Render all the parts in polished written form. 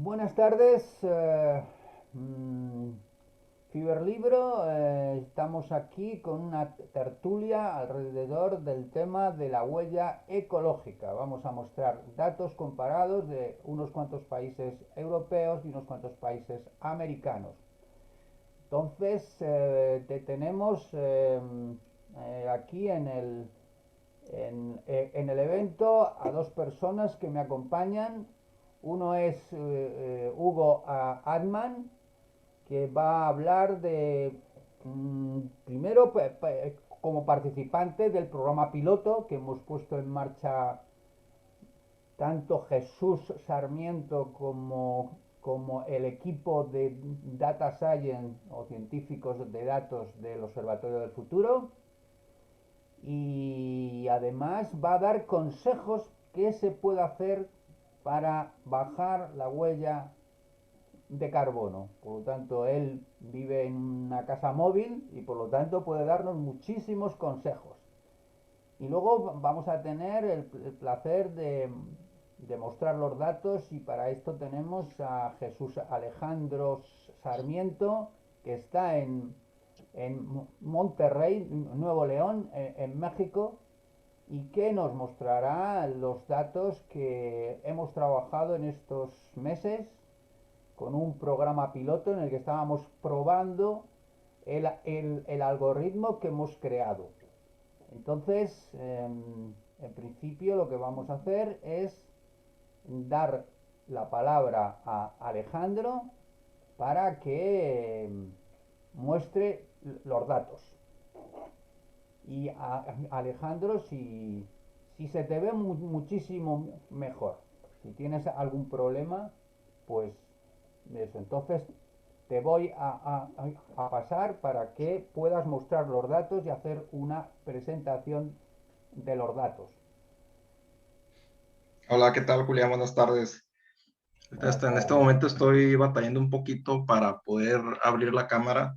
Buenas tardes, mm, Fiberlibro. Estamos aquí con una tertulia alrededor del tema de la huella ecológica. Vamos a mostrar datos comparados de unos cuantos países europeos y unos cuantos países americanos. Entonces, tenemos aquí en el evento a dos personas que me acompañan. Uno es Hugo Adman, que va a hablar de, primero, como participante del programa piloto que hemos puesto en marcha tanto Jesús Sarmiento como el equipo de Data Science o científicos de datos del Observatorio del Futuro, y además va a dar consejos qué se puede hacer para bajar la huella de carbono. Por lo tanto, él vive en una casa móvil y por lo tanto puede darnos muchísimos consejos. Y luego vamos a tener el placer de mostrar los datos, y para esto tenemos a Jesús Alejandro Sarmiento, que está en Monterrey, Nuevo León, en México, y que nos mostrará los datos que hemos trabajado en estos meses con un programa piloto en el que estábamos probando el algoritmo que hemos creado. Entonces, en principio lo que vamos a hacer es dar la palabra a Alejandro para que muestre los datos. Y Alejandro, si se te ve muchísimo mejor. Si tienes algún problema, pues eso. Entonces te voy a pasar para que puedas mostrar los datos y hacer una presentación de los datos. Hola, ¿qué tal, Julián? Buenas tardes. Buenas En este tardes. momento estoy batallando un poquito para poder abrir la cámara,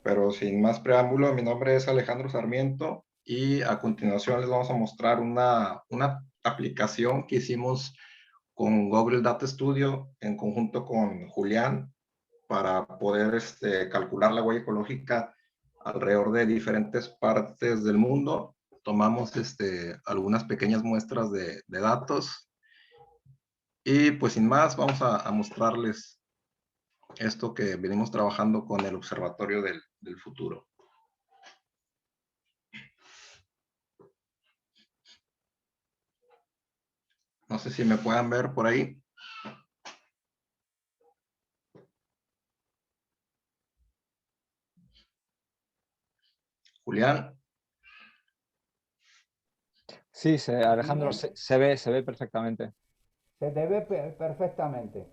pero sin más preámbulo, mi nombre es Alejandro Sarmiento y a continuación les vamos a mostrar una aplicación que hicimos con Google Data Studio en conjunto con Julián para poder calcular la huella ecológica alrededor de diferentes partes del mundo. Tomamos algunas pequeñas muestras de datos. Y pues sin más, vamos a mostrarles esto que venimos trabajando con el Observatorio del Futuro. No sé si me puedan ver por ahí. Julián. Sí, Muy Alejandro, bien. se ve perfectamente. Se te ve perfectamente.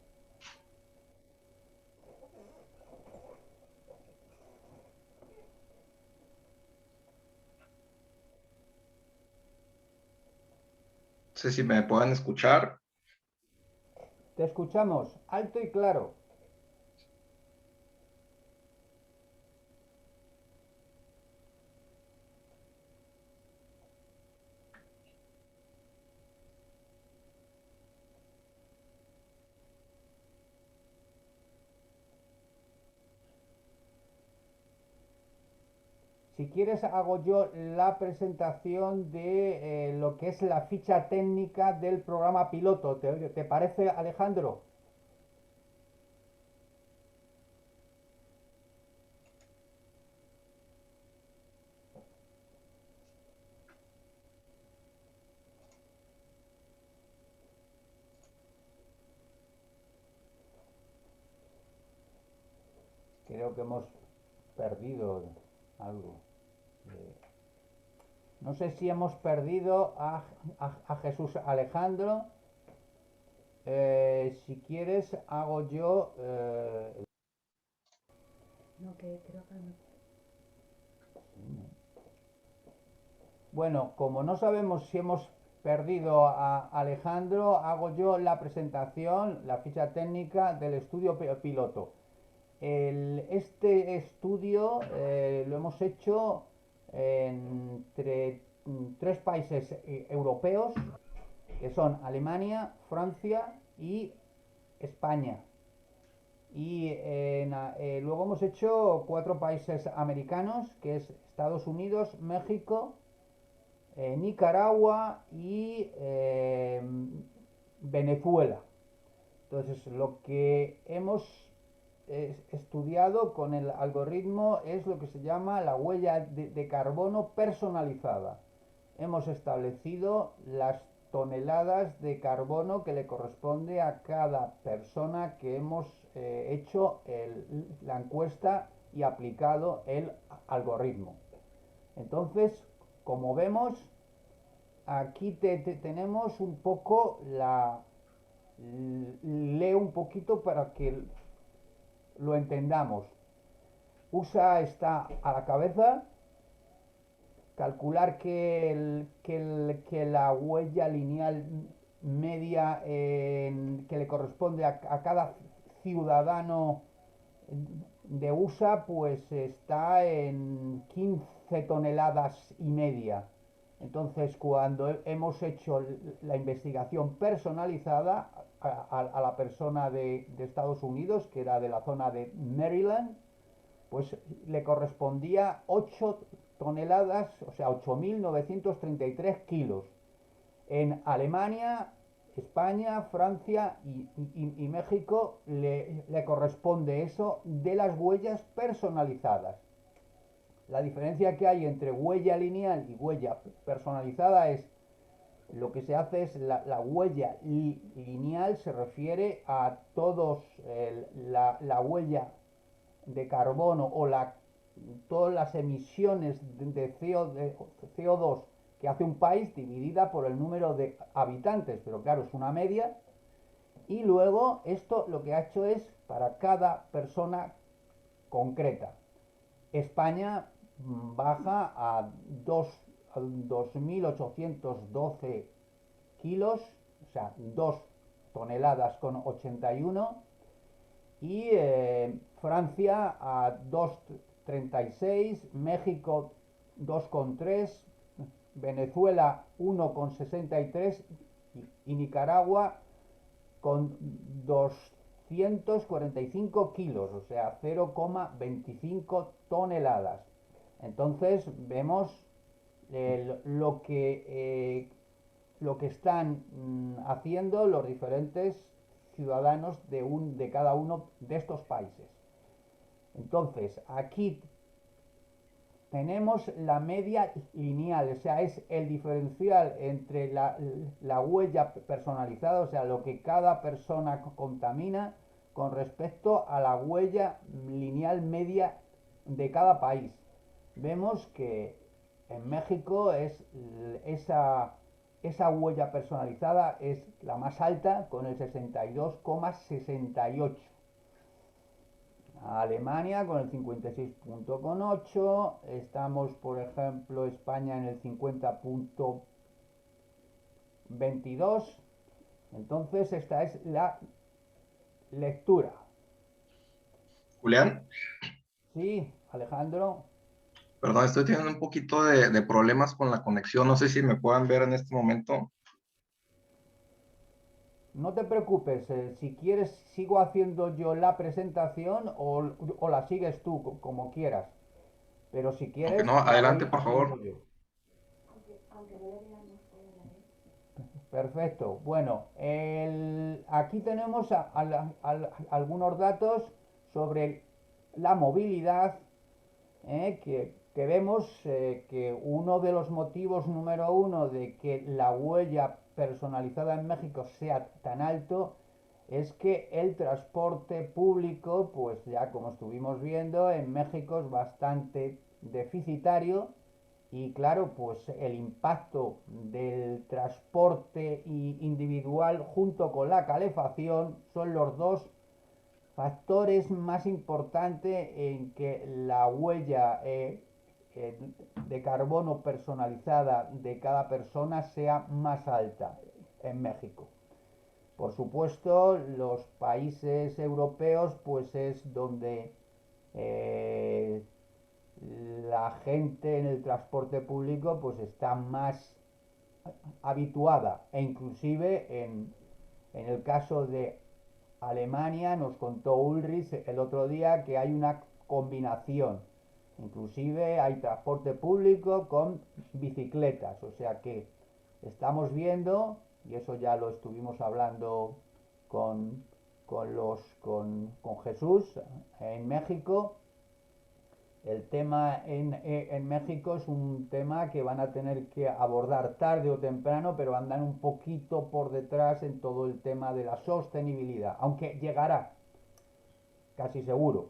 No sé si me puedan escuchar. Te escuchamos alto y claro. Si quieres, hago yo la presentación de lo que es la ficha técnica del programa piloto. ¿Te parece, Alejandro? Creo que hemos perdido algo. No sé si hemos perdido a Jesús Alejandro. Si quieres, hago yo. No, que creo que no. Bueno, como no sabemos si hemos perdido a Alejandro, hago yo la presentación, la ficha técnica del estudio piloto. Este estudio lo hemos hecho entre tres países europeos, que son Alemania, Francia y España. Y luego hemos hecho 4 países americanos, que es Estados Unidos, México, Nicaragua y Venezuela. Entonces, lo que hemos estudiado con el algoritmo es lo que se llama la huella de carbono personalizada. Hemos establecido las toneladas de carbono que le corresponde a cada persona que hemos hecho la encuesta y aplicado el algoritmo. Entonces, como vemos, aquí tenemos un poco leo un poquito para que lo entendamos. USA está a la cabeza. Calcular que la huella lineal media que le corresponde a cada ciudadano de USA pues está en 15 toneladas y media. Entonces, cuando hemos hecho la investigación personalizada a la persona de Estados Unidos, que era de la zona de Maryland, pues le correspondía 8 toneladas, o sea, 8.933 kilos. En Alemania, España, Francia y México le corresponde eso de las huellas personalizadas. La diferencia que hay entre huella lineal y huella personalizada es lo que se hace es la huella lineal se refiere a todos la huella de carbono o todas las emisiones de CO2 que hace un país dividida por el número de habitantes, pero claro, es una media. Y luego esto lo que ha hecho es para cada persona concreta. España baja a 2.812 kilos, o sea, 2 toneladas con 81, y Francia a 2,36, México 2,3, Venezuela 1,63 y Nicaragua con 245 kilos, o sea, 0,25 toneladas. Entonces vemos lo que están haciendo los diferentes ciudadanos de cada uno de estos países. Entonces, aquí tenemos la media lineal, o sea, es el diferencial entre la huella personalizada, o sea, lo que cada persona contamina con respecto a la huella lineal media de cada país. Vemos que en México esa huella personalizada es la más alta con el 62,68. Alemania con el 56,8. Estamos, por ejemplo, España en el 50,22. Entonces, esta es la lectura. Julián, Sí, Alejandro. perdón, estoy teniendo un poquito de problemas con la conexión. No sé si me puedan ver en este momento. No te preocupes, si quieres sigo haciendo yo la presentación o la sigues tú, como quieras. Pero si Aunque quieres, no, la adelante, voy por haciendo favor. yo. Perfecto. Bueno, aquí tenemos algunos datos sobre la movilidad, que vemos que uno de los motivos número uno de que la huella personalizada en México sea tan alto es que el transporte público, pues ya como estuvimos viendo, en México es bastante deficitario. Y claro, pues el impacto del transporte individual junto con la calefacción son los dos factores más importantes en que la huella de carbono personalizada de cada persona sea más alta en México. Por supuesto, los países europeos pues es donde eh, la gente en el transporte público pues está más habituada e inclusive en el caso de Alemania, nos contó Ulrich el otro día que hay una combinación. Inclusive hay transporte público con bicicletas. O sea que estamos viendo, y eso ya lo estuvimos hablando con, con Jesús en México. El tema en México es un tema que van a tener que abordar tarde o temprano, pero andan un poquito por detrás en todo el tema de la sostenibilidad, aunque llegará, casi seguro.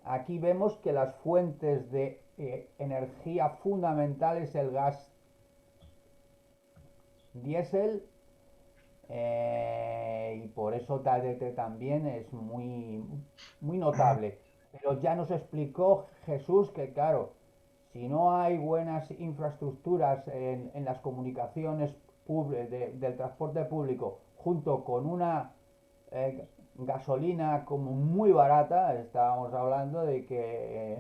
Aquí vemos que las fuentes de energía fundamental es el gas diésel, y por eso TDT también es muy notable. Pero ya nos explicó Jesús que, claro, si no hay buenas infraestructuras en las comunicaciones del transporte público, junto con una gasolina como muy barata, estábamos hablando de que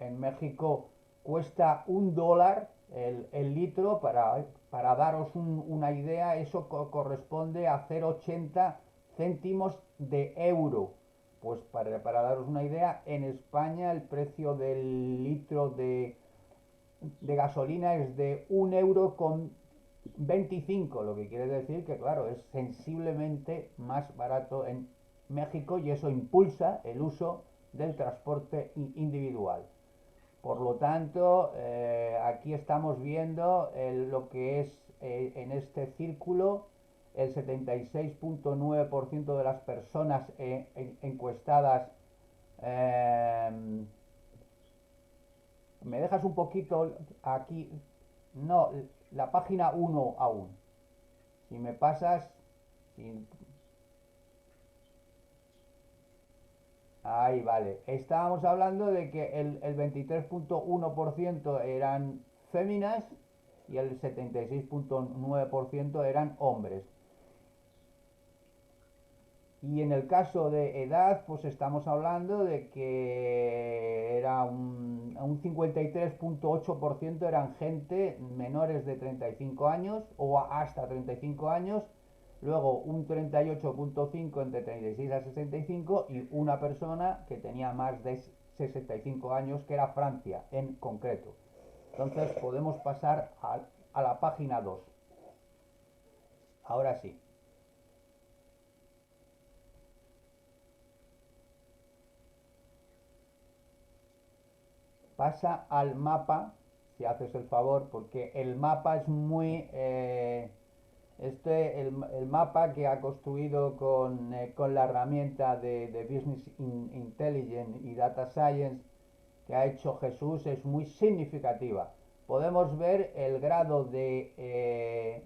en México cuesta $1 el litro. Para daros una idea, eso corresponde a 0,80 céntimos de euro. Pues para daros una idea, en España el precio del litro de gasolina es de 1,25 €, lo que quiere decir que, claro, es sensiblemente más barato en México, y eso impulsa el uso del transporte individual. Por lo tanto, aquí estamos viendo lo que es en este círculo el 76,9% de las personas encuestadas. eh, ¿Me dejas un poquito aquí? No, la página 1 aún. Si me pasas... si- Ahí, vale. Estábamos hablando de que el 23,1% eran féminas y el 76,9% eran hombres. Y en el caso de edad, pues estamos hablando de que era un 53,8% eran gente menores de 35 años o hasta 35 años, luego un 38,5% entre 36 a 65 y una persona que tenía más de 65 años, que era Francia en concreto. Entonces podemos pasar a la página 2. Ahora sí. Pasa al mapa, si haces el favor, porque el mapa es muy... el mapa que ha construido con la herramienta de Business Intelligence y Data Science que ha hecho Jesús es muy significativa. Podemos ver el grado de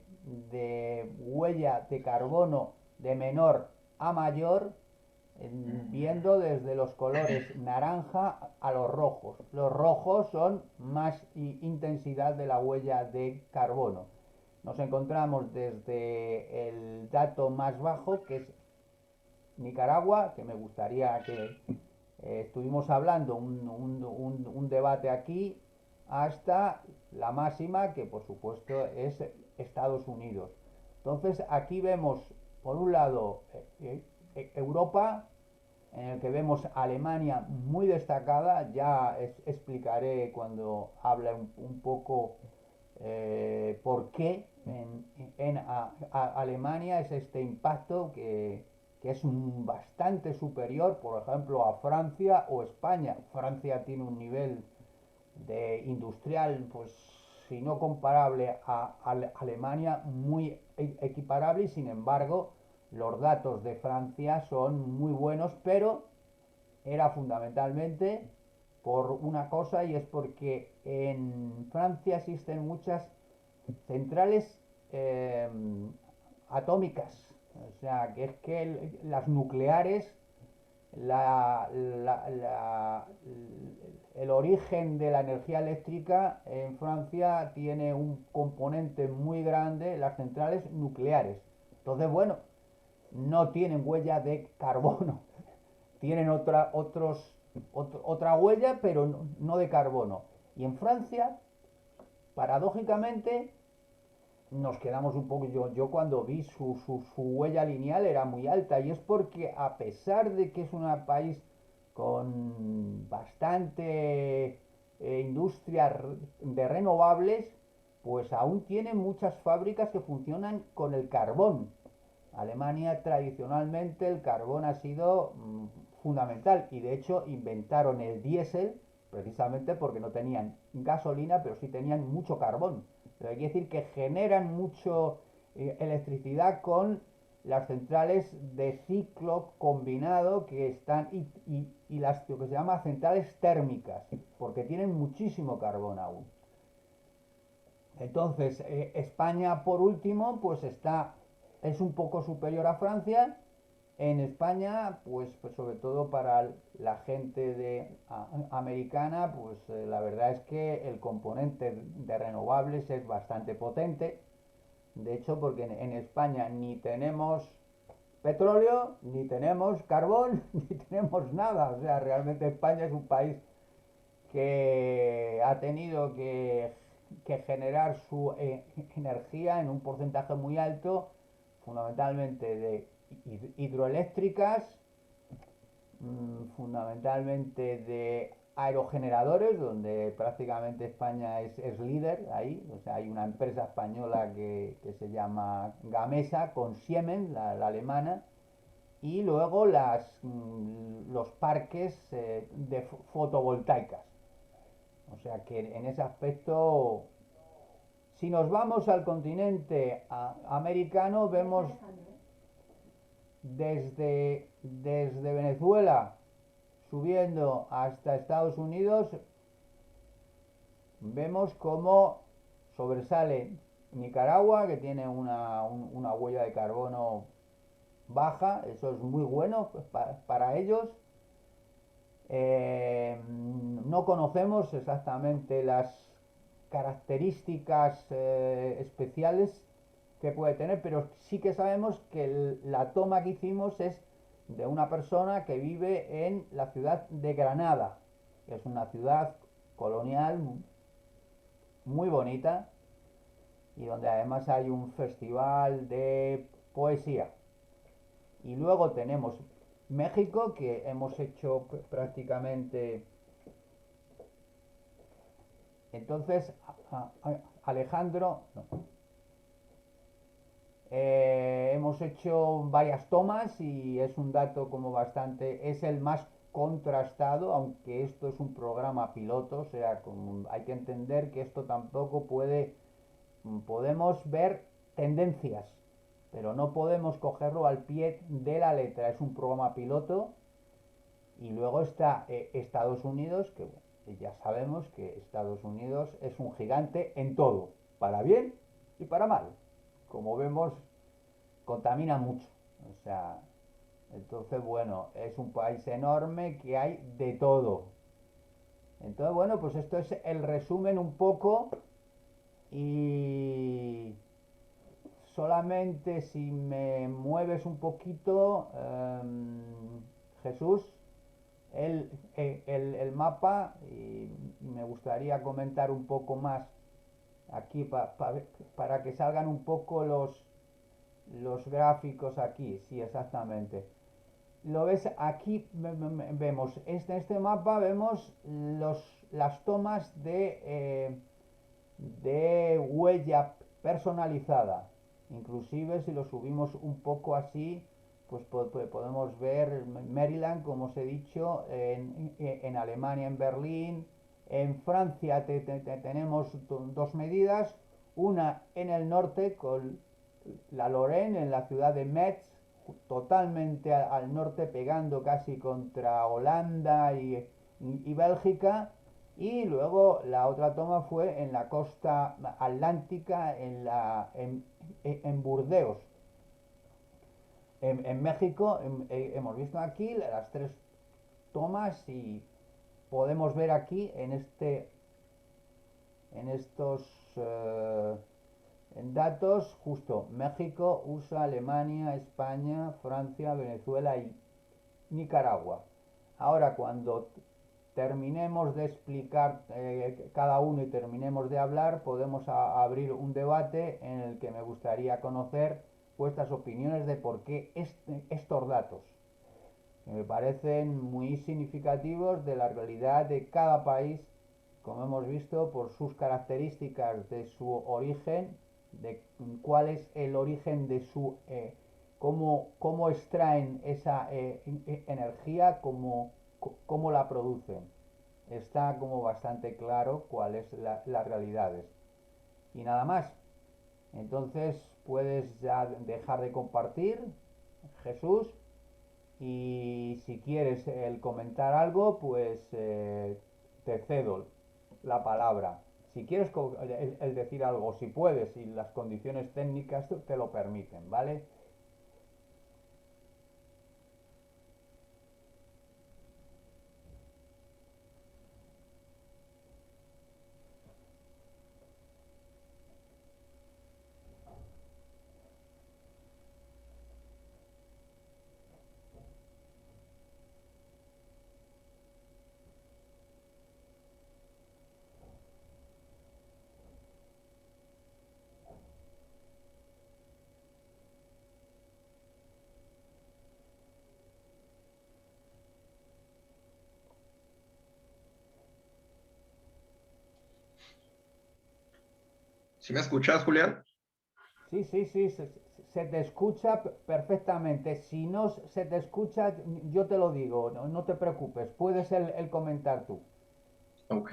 huella de carbono de menor a mayor, viendo desde los colores naranja a los rojos. Los rojos son más intensidad de la huella de carbono. Nos encontramos desde el dato más bajo, que es Nicaragua, que me gustaría que estuvimos hablando un debate aquí, hasta la máxima, que por supuesto es Estados Unidos. Entonces aquí vemos, por un lado, Europa, en el que vemos Alemania muy destacada. Ya explicaré cuando hable un poco por qué en Alemania es este impacto que es bastante superior, por ejemplo, a Francia o España. Francia tiene un nivel de industrial, pues si no comparable a Alemania, muy equiparable, y sin embargo los datos de Francia son muy buenos, pero era fundamentalmente por una cosa, y es porque en Francia existen muchas centrales eh, atómicas. O sea, que es que las nucleares, el origen de la energía eléctrica en Francia tiene un componente muy grande, las centrales nucleares. Entonces, bueno, no tienen huella de carbono, tienen otra huella, pero no de carbono. Y en Francia, paradójicamente, nos quedamos un poco, yo cuando vi su huella lineal era muy alta y es porque a pesar de que es un país con bastante industria de renovables, pues aún tiene muchas fábricas que funcionan con el carbón. Alemania tradicionalmente el carbón ha sido fundamental y de hecho inventaron el diésel precisamente porque no tenían gasolina pero sí tenían mucho carbón. Pero hay que decir que generan mucho electricidad con las centrales de ciclo combinado que están y las lo que se llama centrales térmicas porque tienen muchísimo carbón aún. Entonces, España, por último, pues es un poco superior a Francia. En España, pues sobre todo para la gente americana, pues la verdad es que el componente de renovables es bastante potente. De hecho, porque en España ni tenemos petróleo, ni tenemos carbón, ni tenemos nada. O sea, realmente España es un país que ha tenido que generar su energía en un porcentaje muy alto, fundamentalmente de hidroeléctricas, fundamentalmente de aerogeneradores, donde prácticamente España es líder ahí. O sea, hay una empresa española que se llama Gamesa con Siemens, la alemana, y luego los parques de fotovoltaicas. O sea que en ese aspecto, si nos vamos al continente americano, vemos desde Venezuela subiendo hasta Estados Unidos, vemos cómo sobresale Nicaragua, que tiene una huella de carbono baja. Eso es muy bueno para ellos. No conocemos exactamente las características especiales que puede tener, pero sí que sabemos que la toma que hicimos es de una persona que vive en la ciudad de Granada, que es una ciudad colonial muy bonita y donde además hay un festival de poesía. Y luego tenemos México, que hemos hecho prácticamente. Entonces, Alejandro, no. Hemos hecho varias tomas y es un dato como bastante, es el más contrastado, aunque esto es un programa piloto. O sea, hay que entender que esto tampoco podemos ver tendencias, pero no podemos cogerlo al pie de la letra. Es un programa piloto. Y luego está Estados Unidos, que ya sabemos que Estados Unidos es un gigante en todo, para bien y para mal. Como vemos, contamina mucho. O sea, entonces, bueno, es un país enorme que hay de todo. Entonces, bueno, pues esto es el resumen un poco y solamente si me mueves un poquito, Jesús, el mapa, y me gustaría comentar un poco más aquí para que salgan un poco los gráficos aquí. Sí, exactamente. Lo ves aquí, vemos este mapa, vemos las tomas de huella personalizada. Inclusive si lo subimos un poco así, pues podemos ver Maryland, como os he dicho, en Alemania, en Berlín. En Francia tenemos dos medidas, una en el norte con la Lorraine, en la ciudad de Metz, totalmente al norte, pegando casi contra Holanda y Bélgica. Y luego la otra toma fue en la costa atlántica, en Burdeos. En México hemos visto aquí las tres tomas y podemos ver aquí en estos en datos justo México, USA, Alemania, España, Francia, Venezuela y Nicaragua. Ahora, cuando terminemos de explicar cada uno y terminemos de hablar, podemos abrir un debate en el que me gustaría conocer vuestras opiniones de por qué estos datos, que me parecen muy significativos de la realidad de cada país, como hemos visto, por sus características de su origen, de cuál es el origen de su cómo extraen esa energía, cómo la producen. Está como bastante claro cuáles las realidades. Y nada más. Entonces puedes ya dejar de compartir, Jesús, y si quieres el comentar algo, pues te cedo la palabra. Si quieres el decir algo, si puedes, y las condiciones técnicas te lo permiten, ¿vale? ¿Sí me escuchas, Julián? Sí, sí, sí, se te escucha perfectamente. Si no se te escucha, yo te lo digo, no te preocupes, puedes el comentar tú. Ok.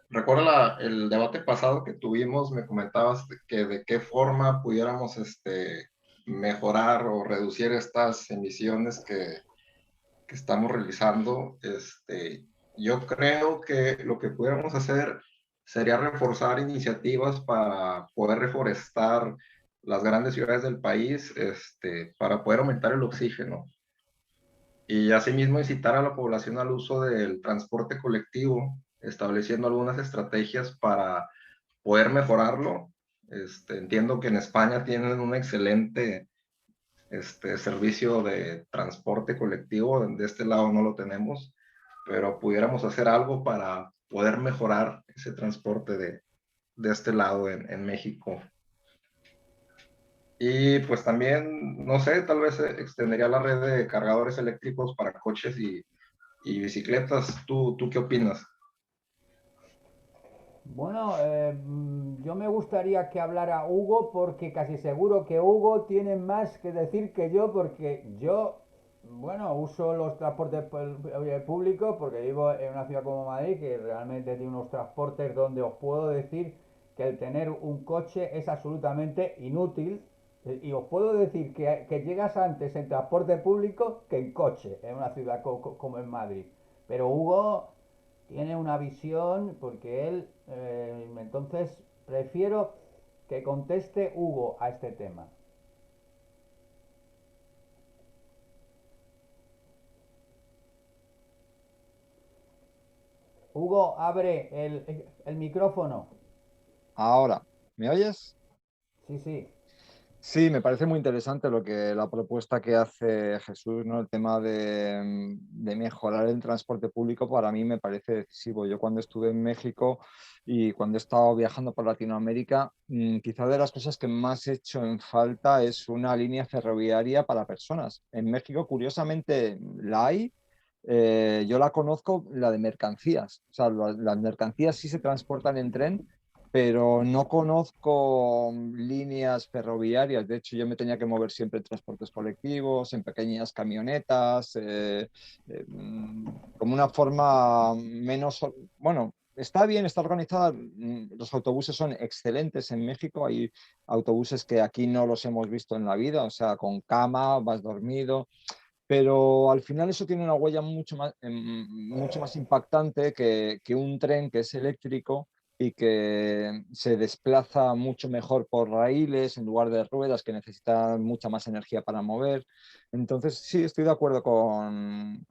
Recuerda el debate pasado que tuvimos, me comentabas que de qué forma pudiéramos mejorar o reducir estas emisiones que estamos realizando. Yo creo que lo que pudiéramos hacer sería reforzar iniciativas para poder reforestar las grandes ciudades del país, para poder aumentar el oxígeno y asimismo incitar a la población al uso del transporte colectivo, estableciendo algunas estrategias para poder mejorarlo. Entiendo que en España tienen un excelente servicio de transporte colectivo, de este lado no lo tenemos, pero pudiéramos hacer algo para poder mejorar ese transporte de este lado en México. Y pues también, no sé, tal vez extendería la red de cargadores eléctricos para coches y bicicletas. ¿Tú qué opinas? Bueno, yo me gustaría que hablara Hugo porque casi seguro que Hugo tiene más que decir que yo porque yo, bueno, uso los transportes públicos porque vivo en una ciudad como Madrid que realmente tiene unos transportes donde os puedo decir que el tener un coche es absolutamente inútil y os puedo decir que llegas antes en transporte público que en coche en una ciudad como en Madrid. Pero Hugo tiene una visión porque él, entonces prefiero que conteste Hugo a este tema. Hugo, abre el micrófono. Ahora, ¿me oyes? Sí, sí. Sí, me parece muy interesante la propuesta que hace Jesús, ¿no? El tema de mejorar el transporte público para mí me parece decisivo. Yo cuando estuve en México y cuando he estado viajando por Latinoamérica, quizá de las cosas que más he hecho en falta es una línea ferroviaria para personas. En México, curiosamente, la hay. Yo la conozco, la de mercancías. O sea, las mercancías sí se transportan en tren, pero no conozco líneas ferroviarias. De hecho, yo me tenía que mover siempre en transportes colectivos, en pequeñas camionetas, como una forma menos, bueno, está bien, está organizada. Los autobuses son excelentes en México. Hay autobuses que aquí no los hemos visto en la vida, o sea, con cama, vas dormido. Pero al final eso tiene una huella mucho más impactante que un tren que es eléctrico y que se desplaza mucho mejor por raíles en lugar de ruedas que necesitan mucha más energía para mover. Entonces, sí, estoy de acuerdo con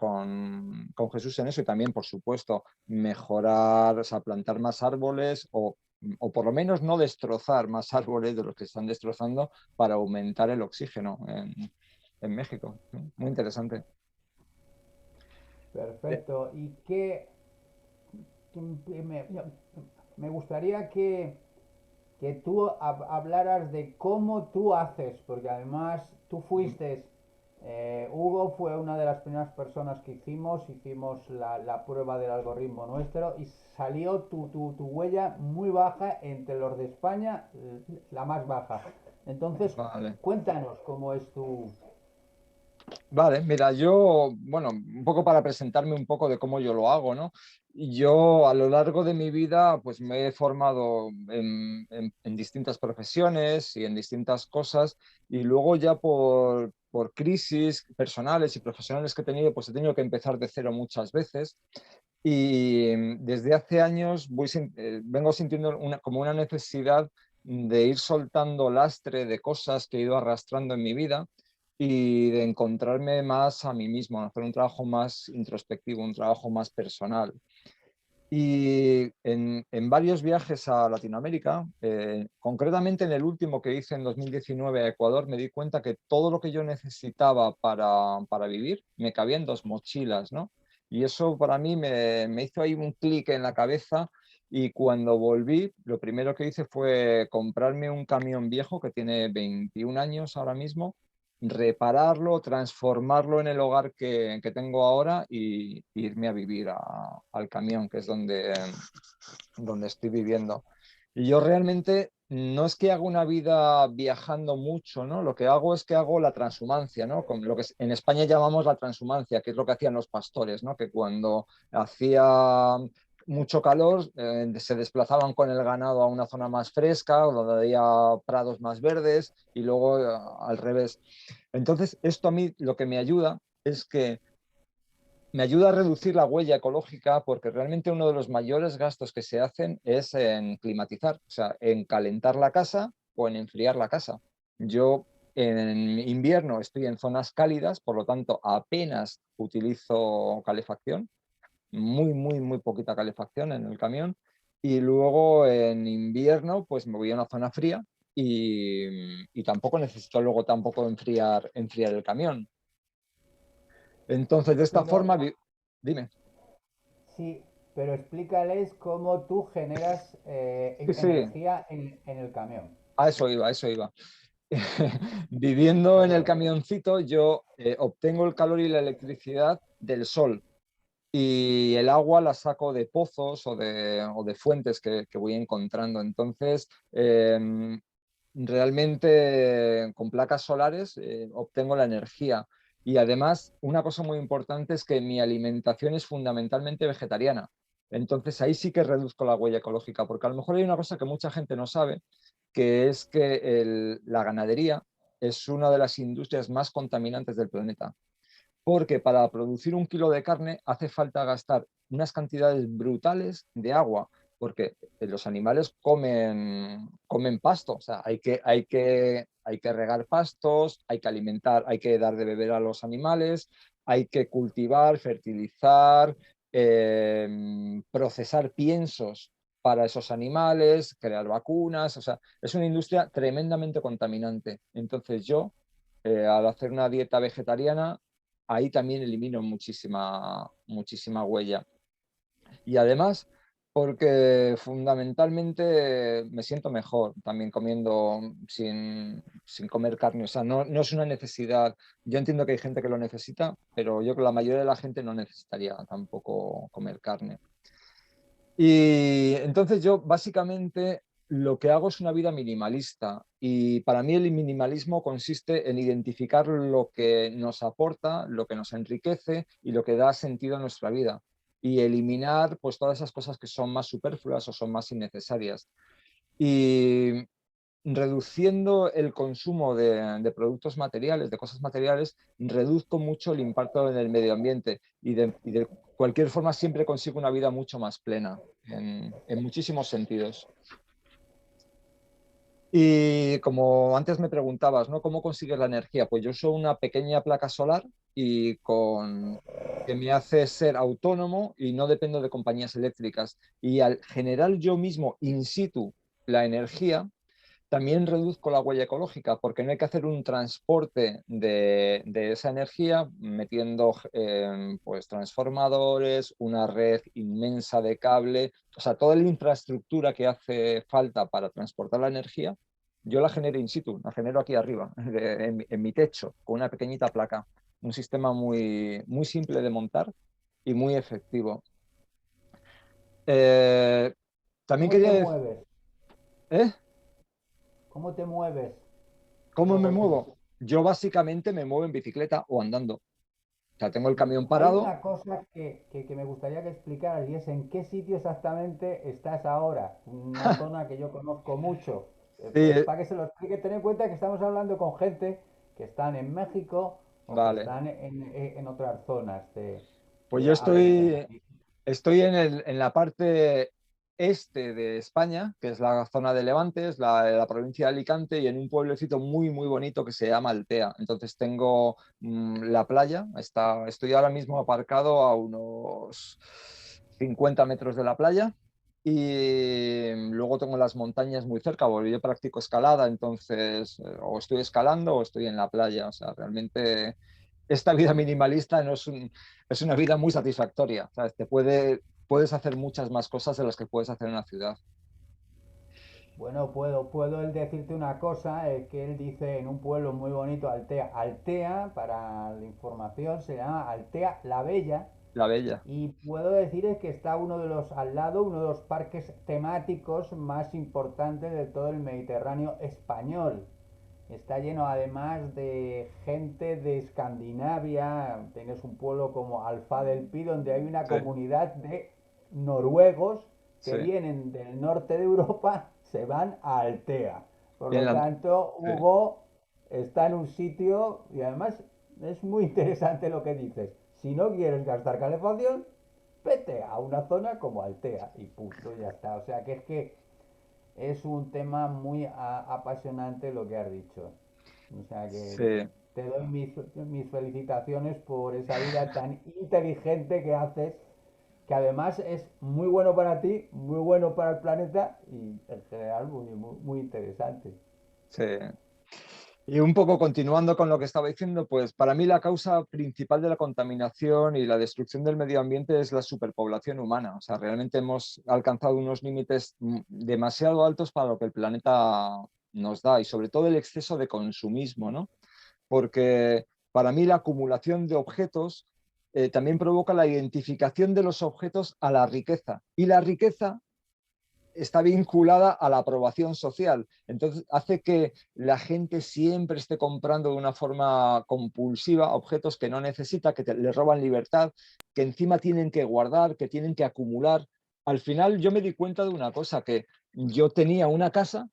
Jesús en eso y también, por supuesto, mejorar, o sea, plantar más árboles o por lo menos no destrozar más árboles de los que están destrozando para aumentar el oxígeno en México. Muy interesante. Perfecto. ¿Y qué, me, me gustaría que tú hablaras de cómo tú haces, porque además tú fuiste, Hugo fue una de las primeras personas que hicimos la prueba del algoritmo nuestro y salió tu huella muy baja, entre los de España, la más baja. Entonces, Vale. cuéntanos cómo es tu... Vale, mira, yo, bueno, un poco para presentarme un poco de cómo yo lo hago, ¿no? Y yo a lo largo de mi vida, pues me he formado en distintas profesiones y en distintas cosas, y luego ya por crisis personales y profesionales que he tenido, pues he tenido que empezar de cero muchas veces. Y desde hace años vengo sintiendo como una necesidad de ir soltando lastre de cosas que he ido arrastrando en mi vida y de encontrarme más a mí mismo, hacer un trabajo más introspectivo, un trabajo más personal. Y en varios viajes a Latinoamérica, concretamente en el último que hice en 2019 a Ecuador, me di cuenta que todo lo que yo necesitaba para vivir me cabía en 2 mochilas, ¿no? Y eso para mí me hizo ahí un clic en la cabeza, y cuando volví, lo primero que hice fue comprarme un camión viejo que tiene 21 años ahora mismo, repararlo, transformarlo en el hogar que tengo ahora y irme a vivir al camión, que es donde estoy viviendo. Y yo realmente no es que haga una vida viajando mucho, ¿no? Lo que hago es que hago la transhumancia, ¿no? Con lo que en España llamamos la transhumancia, que es lo que hacían los pastores, ¿no? Que cuando hacía mucho calor, se desplazaban con el ganado a una zona más fresca, donde había prados más verdes, y luego al revés. Entonces, esto a mí lo que me ayuda es que me ayuda a reducir la huella ecológica, porque realmente uno de los mayores gastos que se hacen es en climatizar, o sea, en calentar la casa o en enfriar la casa. Yo en invierno estoy en zonas cálidas, por lo tanto apenas utilizo calefacción, muy, muy, muy poquita calefacción en el camión. Y luego en invierno pues me voy a una zona fría y tampoco necesito luego tampoco enfriar el camión. Entonces, de esta Pero forma, dime. sí, pero explícales cómo tú generas Sí, sí, energía en el camión. a eso iba, a eso iba. Viviendo en el Perdón. camioncito, yo obtengo el calor y la electricidad del sol, y el agua la saco de pozos o de fuentes que voy encontrando. Entonces, realmente con placas solares obtengo la energía. Y además, una cosa muy importante es que mi alimentación es fundamentalmente vegetariana. Entonces ahí sí que reduzco la huella ecológica, porque a lo mejor hay una cosa que mucha gente no sabe, que es que la ganadería es una de las industrias más contaminantes del planeta, porque para producir 1 kilo de carne hace falta gastar unas cantidades brutales de agua, porque los animales comen pasto, o sea, hay que regar pastos, hay que alimentar, hay que dar de beber a los animales, hay que cultivar, fertilizar, procesar piensos para esos animales, crear vacunas, o sea, es una industria tremendamente contaminante. Entonces yo, al hacer una dieta vegetariana, ahí también elimino muchísima, muchísima huella. Y además, porque fundamentalmente me siento mejor también comiendo sin comer carne. O sea, no es una necesidad. Yo entiendo que hay gente que lo necesita, pero yo creo que la mayoría de la gente no necesitaría tampoco comer carne. Y entonces yo básicamente lo que hago es una vida minimalista, y para mí el minimalismo consiste en identificar lo que nos aporta, lo que nos enriquece y lo que da sentido a nuestra vida, y eliminar pues todas esas cosas que son más superfluas o son más innecesarias. Y reduciendo el consumo de productos materiales, de cosas materiales, reduzco mucho el impacto en el medio ambiente, y de cualquier forma siempre consigo una vida mucho más plena en muchísimos sentidos. Y como antes me preguntabas, ¿no? ¿Cómo consigues la energía? Pues yo uso una pequeña placa solar que me hace ser autónomo y no dependo de compañías eléctricas. Y al generar yo mismo in situ la energía, también reduzco la huella ecológica porque no hay que hacer un transporte de esa energía metiendo pues transformadores, una red inmensa de cable, o sea, toda la infraestructura que hace falta para transportar la energía, yo la genero in situ, la genero aquí arriba, en mi techo, con una pequeñita placa. Un sistema muy simple de montar y muy efectivo. Eh, también ¿Cómo te quería decir... mueves? ¿Eh? ¿Cómo te mueves? ¿Cómo me Luego tú. muevo? Yo básicamente me muevo en bicicleta o andando. O sea, tengo el camión Hay parado. una cosa que me gustaría que explicaras y es en qué sitio exactamente estás ahora. Una zona que yo conozco mucho. Sí, Es para que se lo explique. Ten en cuenta que estamos hablando con gente que están en México o que vale. están en otras zonas Pues de yo habla hispana. estoy en la parte este de España, que es la zona de Levante, es la provincia de Alicante, y en un pueblecito muy bonito que se llama Altea. Entonces tengo la playa, estoy ahora mismo aparcado a unos 50 metros de la playa. Y luego tengo las montañas muy cerca, porque yo practico escalada, entonces o estoy escalando o estoy en la playa. O sea, realmente esta vida minimalista no es es una vida muy satisfactoria. ¿Sabes? Puedes hacer muchas más cosas de las que puedes hacer en una ciudad. Bueno, puedo él decirte una cosa, que él dice en un pueblo muy bonito, Altea. Altea, para la información, se llama Altea la Bella. La Bella. Y puedo decir es que está al lado, uno de los parques temáticos más importantes de todo el Mediterráneo español. Está lleno además de gente de Escandinavia. Tienes un pueblo como Alfa del Pi, donde hay una Sí, comunidad de noruegos que sí. vienen del norte de Europa, se van a Altea. Por Y en lo la- tanto, sí, Hugo está en un sitio y además es muy interesante lo que dices. Si no quieres gastar calefacción, vete a una zona como Altea y punto, ya está. O sea que es un tema muy apasionante lo que has dicho. O sea que sí. te doy mis felicitaciones por esa vida tan inteligente que haces, que además es muy bueno para ti, muy bueno para el planeta y en general muy interesante. Sí. Y un poco continuando con lo que estaba diciendo, pues para mí la causa principal de la contaminación y la destrucción del medio ambiente es la superpoblación humana. O sea, realmente hemos alcanzado unos límites demasiado altos para lo que el planeta nos da, y sobre todo el exceso de consumismo, ¿no? Porque para mí la acumulación de objetos también provoca la identificación de los objetos a la riqueza. Y la riqueza está vinculada a la aprobación social. Entonces hace que la gente siempre esté comprando de una forma compulsiva objetos que no necesita, que le roban libertad, que encima tienen que guardar, que tienen que acumular. Al final yo me di cuenta de una cosa, que yo tenía una casa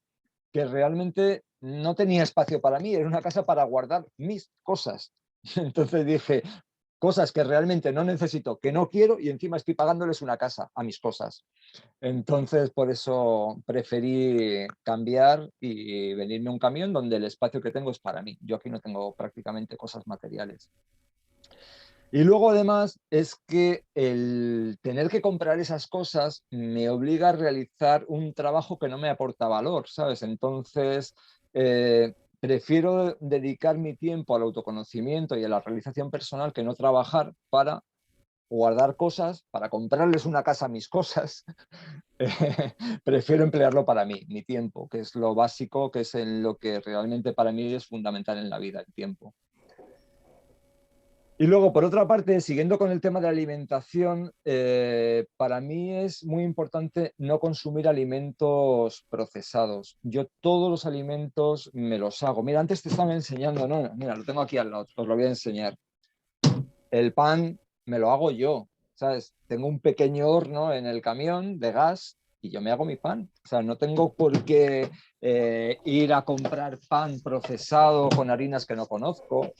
que realmente no tenía espacio para mí, era una casa para guardar mis cosas. Entonces dije, cosas que realmente no necesito, que no quiero, y encima estoy pagándoles una casa a mis cosas. Entonces, por eso preferí cambiar y venirme a un camión donde el espacio que tengo es para mí. Yo aquí no tengo prácticamente cosas materiales. Y luego además es que el tener que comprar esas cosas me obliga a realizar un trabajo que no me aporta valor, ¿sabes? Entonces, prefiero dedicar mi tiempo al autoconocimiento y a la realización personal que no trabajar para guardar cosas, para comprarles una casa a mis cosas. Prefiero emplearlo para mí, mi tiempo, que es lo básico, que es en lo que realmente para mí es fundamental en la vida, el tiempo. Y luego, por otra parte, siguiendo con el tema de la alimentación, para mí es muy importante no consumir alimentos procesados. Yo todos los alimentos me los hago. Mira, antes te estaba enseñando, no, mira, lo tengo aquí al lado, os lo voy a enseñar. El pan me lo hago yo, ¿sabes? Tengo un pequeño horno en el camión de gas y yo me hago mi pan. O sea, no tengo por qué ir a comprar pan procesado con harinas que no conozco,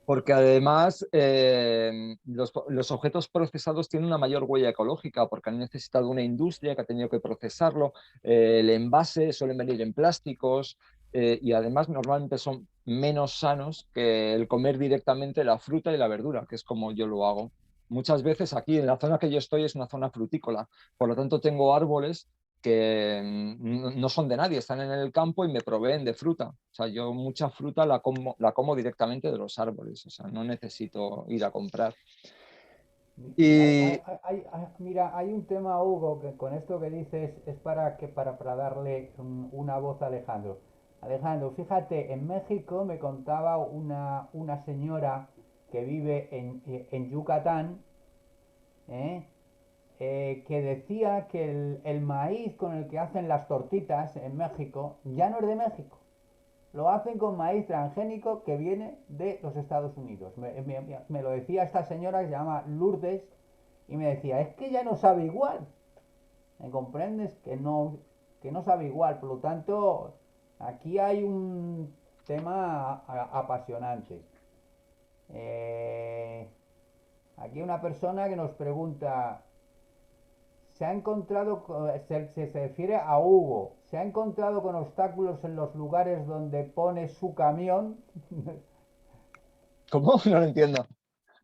porque además los objetos procesados tienen una mayor huella ecológica porque han necesitado una industria que ha tenido que procesarlo. El envase suelen venir en plásticos y además normalmente son menos sanos que el comer directamente la fruta y la verdura, que es como yo lo hago. Muchas veces aquí en la zona que yo estoy es una zona frutícola, por lo tanto tengo árboles que no son de nadie, están en el campo y me proveen de fruta. O sea, yo mucha fruta la como directamente de los árboles, o sea, no necesito ir a comprar. Y Mira, hay un tema, Hugo, que con esto que dices es para darle una voz a Alejandro. Alejandro, fíjate, en México me contaba una señora que vive en Yucatán, ¿eh? Que decía que el maíz con el que hacen las tortitas en México ya no es de México. Lo hacen con maíz transgénico que viene de los Estados Unidos. Me lo decía esta señora que se llama Lourdes y me decía, es que ya no sabe igual. ¿Me comprendes? Que no sabe igual. Por lo tanto, aquí hay un tema apasionante. Eh, Aquí hay una persona que nos pregunta, se ha encontrado, se refiere a Hugo, se ha encontrado con obstáculos en los lugares donde pone su camión. ¿cómo? No lo entiendo.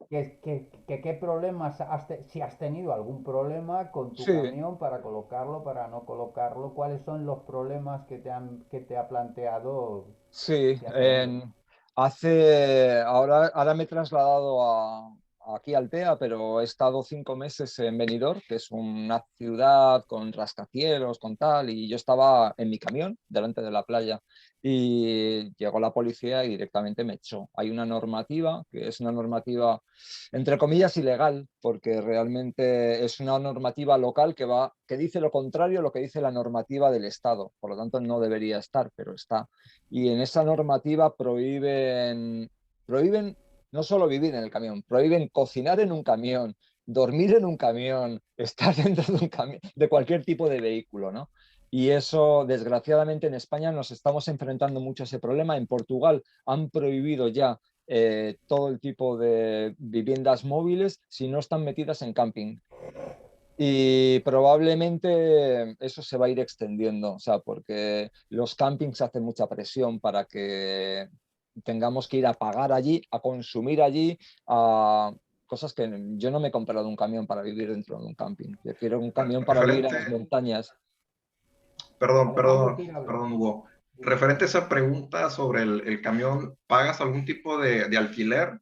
¿Qué problemas si has tenido algún problema con tu Sí, camión para colocarlo, para no colocarlo? ¿Cuáles son los problemas que te ha planteado sí. si has tenido? Ahora me he trasladado aquí a Altea, pero he estado 5 meses en Benidorm, que es una ciudad con rascacielos, con tal, y yo estaba en mi camión delante de la playa y llegó la policía y directamente me echó. Hay una normativa, que es una normativa entre comillas ilegal, porque realmente es una normativa local que dice lo contrario a lo que dice la normativa del Estado. Por lo tanto, no debería estar, pero está. Y en esa normativa prohíben no solo vivir en el camión, prohíben cocinar en un camión, dormir en un camión, estar dentro de un camión, de cualquier tipo de vehículo, ¿no? Y eso, desgraciadamente, en España nos estamos enfrentando mucho a ese problema. En Portugal han prohibido ya todo el tipo de viviendas móviles si no están metidas en camping. Y probablemente eso se va a ir extendiendo, o sea, porque los campings hacen mucha presión para que tengamos que ir a pagar allí, a consumir allí, a cosas que yo no me he comprado un camión para vivir dentro de un camping. Yo quiero un camión para vivir en Referente, las montañas. Alejandro quiere hablar. perdón, Hugo. Referente a esa pregunta sobre el camión, ¿pagas algún tipo de alquiler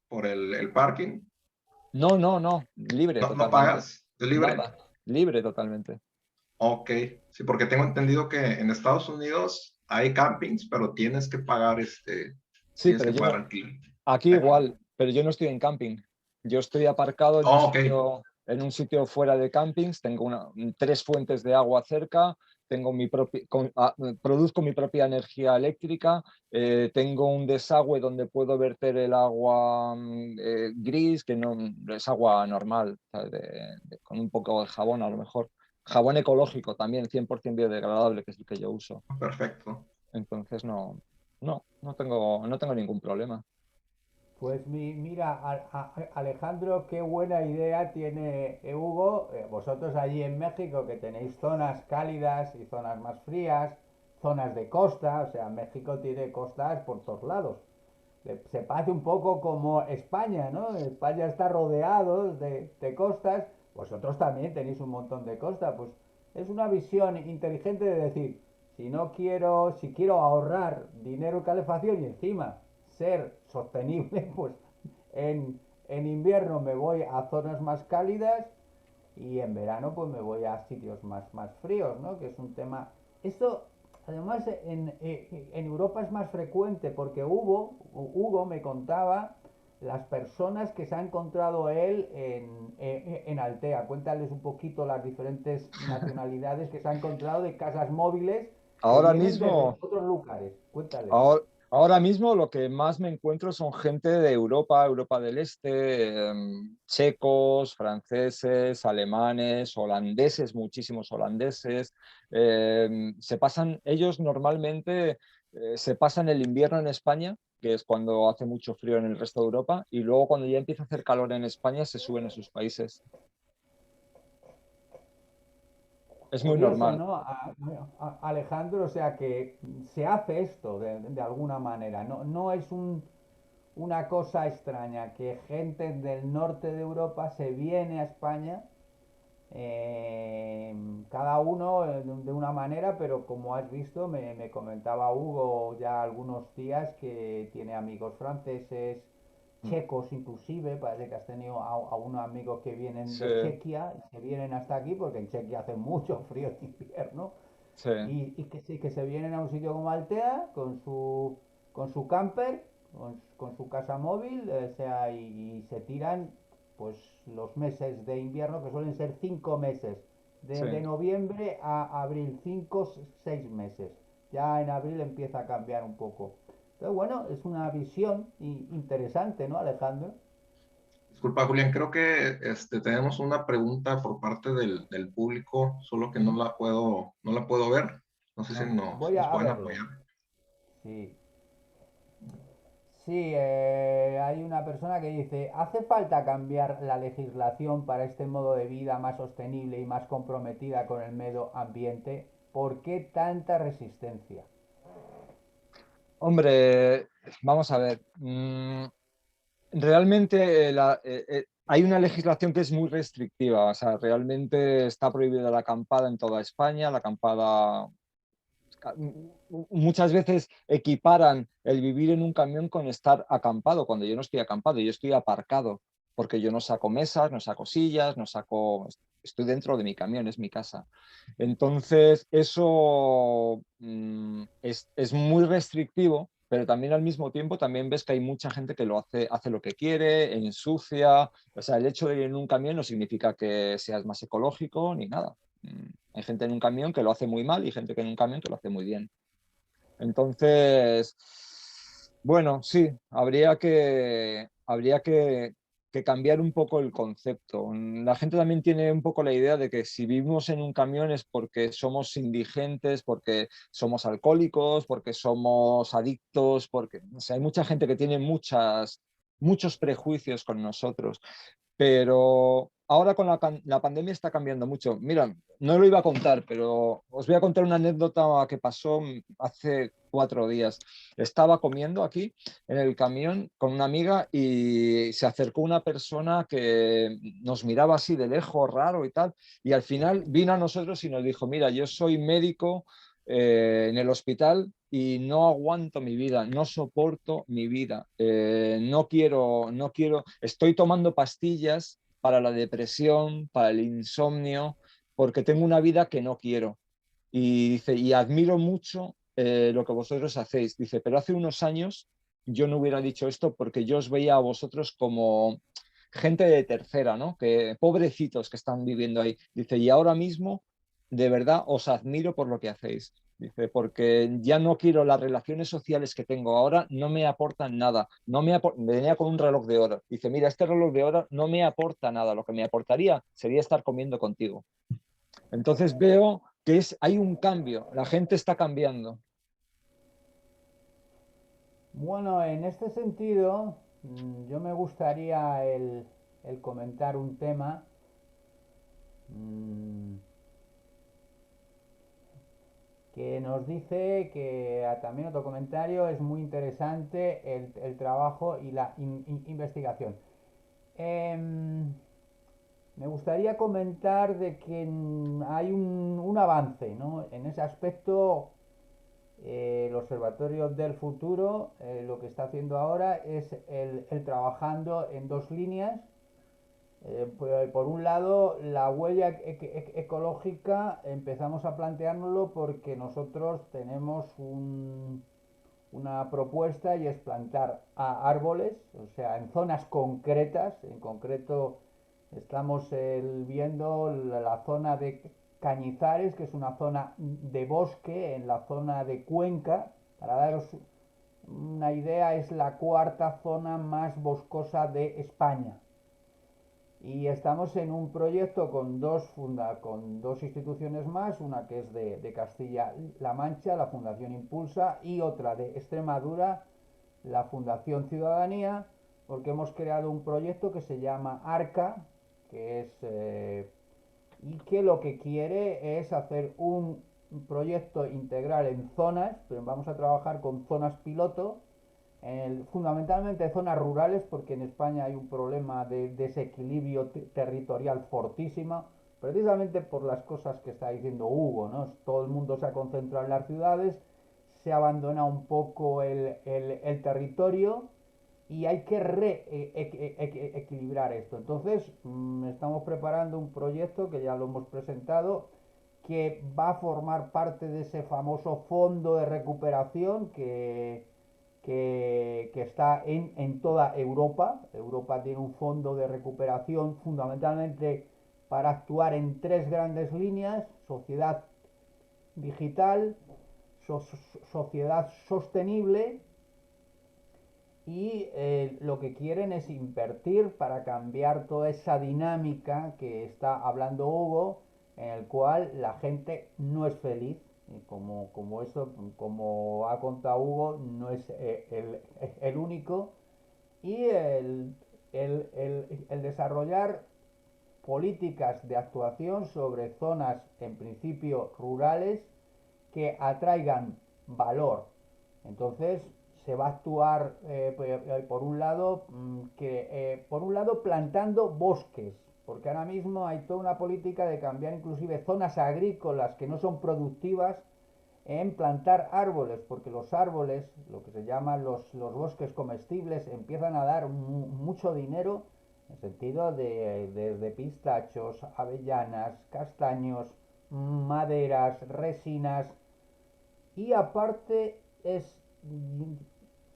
por el parking? No, no, no, libre ¿No, no totalmente. pagas? ¿Es libre? Nada, libre totalmente. Ok, sí, porque tengo entendido que en Estados Unidos hay campings, pero Sí, tienes pero que yo pagar no, alquiler. aquí ¿Eh? igual, pero yo no estoy en camping. Yo estoy aparcado Oh, ok, en un sitio fuera de campings, tengo tres fuentes de agua cerca, produzco mi propia energía eléctrica, tengo un desagüe donde puedo verter el agua gris, que no es agua normal, ¿sabes? Con un poco de jabón a lo mejor. Jabón ecológico también, 100% biodegradable, que es el que yo uso. perfecto. Entonces no tengo ningún problema. Pues mira, Alejandro, qué buena idea tiene Hugo. Vosotros allí en México que tenéis zonas cálidas y zonas más frías, zonas de costa, o sea, México tiene costas por todos lados. Se parece un poco como España, ¿no? España está rodeado de costas, vosotros también tenéis un montón de costas, pues es una visión inteligente de decir, si quiero ahorrar dinero en calefacción y encima ser sostenible, pues en, en invierno me voy a zonas más cálidas y en verano pues me voy a sitios más fríos, ¿no? Que es un tema... Esto además en Europa es más frecuente porque Hugo me contaba las personas que se ha encontrado él en Altea. Cuéntales un poquito las diferentes nacionalidades que se ha encontrado de casas móviles que Ahora vienen desde mismo, otros lugares. Cuéntales. ahora mismo lo que más me encuentro son gente de Europa, Europa del Este, checos, franceses, alemanes, holandeses, muchísimos holandeses. Ellos normalmente se pasan el invierno en España, que es cuando hace mucho frío en el resto de Europa, y luego cuando ya empieza a hacer calor en España se suben a sus países. Es muy Curioso, normal. ¿no? Alejandro, o sea que se hace esto de alguna manera, no es una cosa extraña que gente del norte de Europa se viene a España Cada uno de una manera, pero como has visto, me comentaba Hugo ya algunos días que tiene amigos franceses, Mm. checos inclusive, parece que has tenido a unos amigos que vienen Sí, de Chequia y se vienen hasta aquí porque en Chequia hace mucho frío en invierno sí, y que sí, que se vienen a un sitio como Altea con su camper, con su casa móvil, o sea, y se tiran pues los meses de invierno, que suelen ser 5 meses, sí. de noviembre a abril, 6 meses. Ya en abril empieza a cambiar un poco. Pero bueno, es una visión interesante, ¿no, Alejandro? Disculpa, Julián, creo que tenemos una pregunta por parte del público, solo que Ujú. no la puedo ver. No sé si No, voy nos a pueden verlo. apoyar. Sí, sí, hay una persona que dice, ¿hace falta cambiar la legislación para este modo de vida más sostenible y más comprometida con el medio ambiente? ¿Por qué tanta resistencia? Hombre, vamos a ver. Realmente hay una legislación que es muy restrictiva. O sea, realmente está prohibida la acampada en toda España. La acampada muchas veces equiparan el vivir en un camión con estar acampado, cuando yo no estoy acampado, yo estoy aparcado, porque yo no saco mesas, no saco sillas, no saco, estoy dentro de mi camión, es mi casa. Entonces, eso es muy restrictivo, pero también al mismo tiempo también ves que hay mucha gente que lo hace lo que quiere, ensucia. O sea, el hecho de ir en un camión no significa que seas más ecológico ni nada. Hay gente en un camión que lo hace muy mal y gente que en un camión que lo hace muy bien. Entonces, bueno, sí, que cambiar un poco el concepto. La gente también tiene un poco la idea de que si vivimos en un camión es porque somos indigentes, porque somos alcohólicos, porque somos adictos, porque o sea, hay mucha gente que tiene muchos prejuicios con nosotros. Pero ahora con la pandemia está cambiando mucho. Mira, no lo iba a contar, pero os voy a contar una anécdota que pasó hace 4 días. Estaba comiendo aquí en el camión con una amiga y se acercó una persona que nos miraba así de lejos, raro y tal, y al final vino a nosotros y nos dijo, mira, yo soy médico en el hospital y no aguanto mi vida, no soporto mi vida, no quiero, estoy tomando pastillas para la depresión, para el insomnio, porque tengo una vida que no quiero. Y dice, y admiro mucho lo que vosotros hacéis. Dice, pero hace unos años yo no hubiera dicho esto porque yo os veía a vosotros como gente de tercera, ¿no? Que pobrecitos que están viviendo ahí. Dice, y ahora mismo, de verdad, os admiro por lo que hacéis. Dice, porque ya no quiero las relaciones sociales que tengo ahora, no me aportan nada. Venía con un reloj de oro. Dice, mira, este reloj de oro no me aporta nada. Lo que me aportaría sería estar comiendo contigo. Entonces veo que hay un cambio, la gente está cambiando. Bueno, en este sentido, yo me gustaría el comentar un tema mm, que nos dice que también otro comentario es muy interesante el trabajo y la investigación. Em, Me gustaría comentar de que hay un avance, ¿no? En ese aspecto, el Observatorio del Futuro lo que está haciendo ahora es el trabajando en dos líneas. Por un lado, la huella ecológica empezamos a planteárnoslo porque nosotros tenemos una propuesta y es plantar árboles, o sea, en zonas concretas, en concreto estamos viendo la zona de Cañizares, que es una zona de bosque, en la zona de Cuenca, para daros una idea, es la cuarta zona más boscosa de España. Y estamos en un proyecto con dos instituciones más, una que es de Castilla-La Mancha, la Fundación Impulsa, y otra de Extremadura, la Fundación Ciudadanía, porque hemos creado un proyecto que se llama ARCA, que es y que lo que quiere es hacer un proyecto integral en zonas, pero vamos a trabajar con zonas piloto, fundamentalmente zonas rurales, porque en España hay un problema de desequilibrio territorial fortísimo, precisamente por las cosas que está diciendo Hugo, ¿no? Todo el mundo se ha concentrado en las ciudades, se abandona un poco el territorio y hay que reequilibrar esto. Entonces, estamos preparando un proyecto que ya lo hemos presentado, que va a formar parte de ese famoso fondo de recuperación que está en toda Europa. Europa tiene un fondo de recuperación fundamentalmente para actuar en tres grandes líneas: sociedad digital, sociedad sostenible y lo que quieren es invertir para cambiar toda esa dinámica que está hablando Hugo, en el cual la gente no es feliz. Y como ha contado Hugo, no es el único. Y el desarrollar políticas de actuación sobre zonas en principio rurales que atraigan valor. Entonces se va a actuar por un lado por un lado plantando bosques, porque ahora mismo hay toda una política de cambiar inclusive zonas agrícolas que no son productivas en plantar árboles, porque los árboles, lo que se llaman los bosques comestibles, empiezan a dar mucho dinero en el sentido de pistachos, avellanas, castaños, maderas, resinas, y aparte es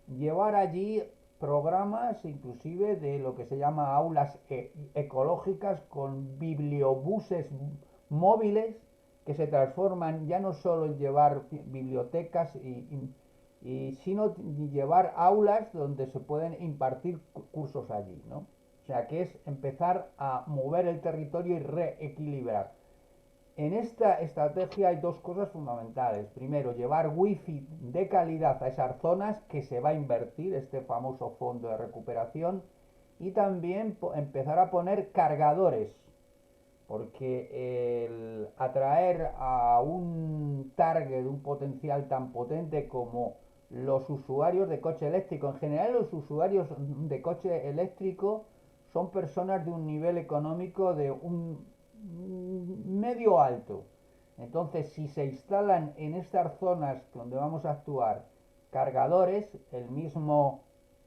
llevar allí programas inclusive de lo que se llama aulas ecológicas con bibliobuses móviles que se transforman ya no solo en llevar bibliotecas sino llevar aulas donde se pueden impartir cursos allí, ¿no? O sea que es empezar a mover el territorio y reequilibrar. En esta estrategia hay dos cosas fundamentales. Primero, llevar wifi de calidad a esas zonas, que se va a invertir este famoso fondo de recuperación, y también empezar a poner cargadores, porque el atraer a un target, un potencial tan potente como los usuarios de coche eléctrico, en general los usuarios de coche eléctrico son personas de un nivel económico de un medio alto. Entonces, si se instalan en estas zonas donde vamos a actuar cargadores, el mismo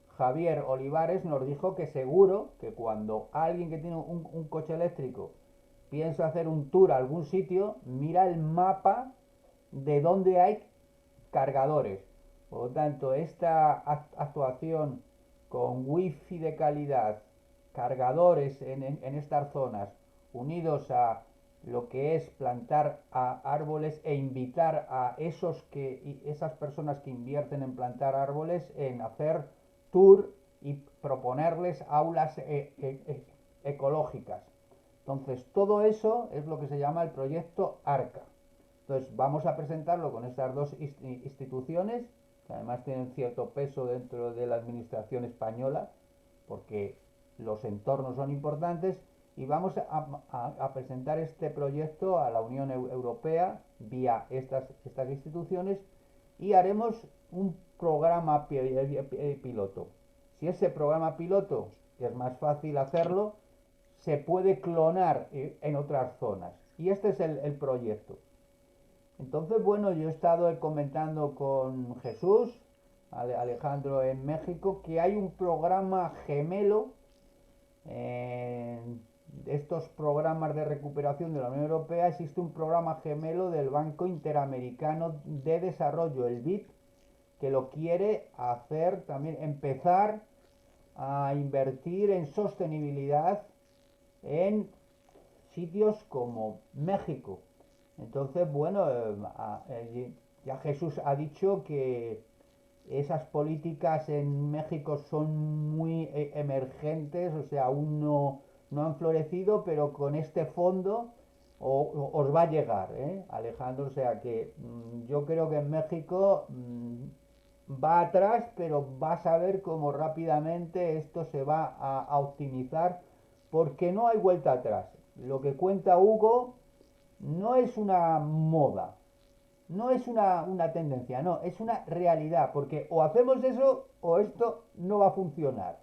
Javier Olivares nos dijo que seguro que cuando alguien que tiene un coche eléctrico piensa hacer un tour a algún sitio, mira el mapa de donde hay cargadores. Por lo tanto, esta actuación con wifi de calidad, cargadores en estas zonas, unidos a lo que es plantar árboles e invitar a esas personas que invierten en plantar árboles en hacer tour y proponerles aulas ecológicas. Entonces, todo eso es lo que se llama el proyecto ARCA. Entonces, vamos a presentarlo con estas dos instituciones, que además tienen cierto peso dentro de la administración española, porque los entornos son importantes, y vamos a presentar este proyecto a la Unión Europea vía estas instituciones, y haremos un programa piloto. Si ese programa piloto, que es más fácil hacerlo, se puede clonar en otras zonas. Y este es el proyecto. Entonces, bueno, yo he estado comentando con Jesús, Alejandro en México, que hay un programa gemelo, estos programas de recuperación de la Unión Europea. Existe un programa gemelo del Banco Interamericano de Desarrollo, el BID, que lo quiere hacer también, empezar a invertir en sostenibilidad en sitios como México. Entonces, bueno, ya Jesús ha dicho que esas políticas en México son muy emergentes, o sea, aún no han florecido, pero con este fondo os va a llegar, Alejandro. O sea que yo creo que en México va atrás, pero vas a ver cómo rápidamente esto se va a optimizar, porque no hay vuelta atrás. Lo que cuenta Hugo no es una moda, no es una tendencia, no, es una realidad, porque o hacemos eso o esto no va a funcionar.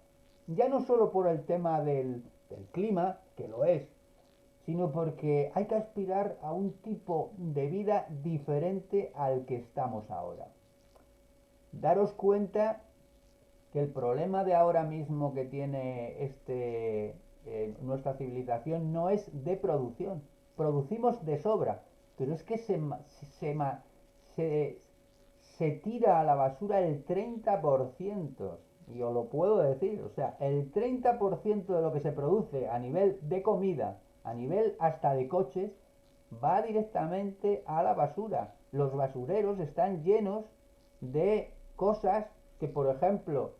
Ya no solo por el tema del clima, que lo es, sino porque hay que aspirar a un tipo de vida diferente al que estamos ahora. Daros cuenta que el problema de ahora mismo que tiene nuestra civilización no es de producción. Producimos de sobra, pero es que se, se tira a la basura el 30%. Y os lo puedo decir, o sea, el 30% de lo que se produce a nivel de comida, a nivel hasta de coches, va directamente a la basura. Los basureros están llenos de cosas que, por ejemplo,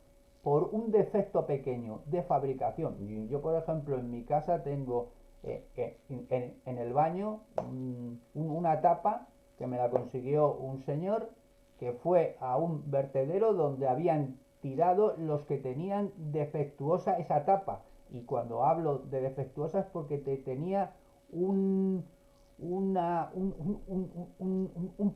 por un defecto pequeño de fabricación, yo por ejemplo en mi casa tengo en el baño una tapa que me la consiguió un señor que fue a un vertedero donde habían tirado los que tenían defectuosa esa tapa. Y cuando hablo de defectuosa es porque tenía un, un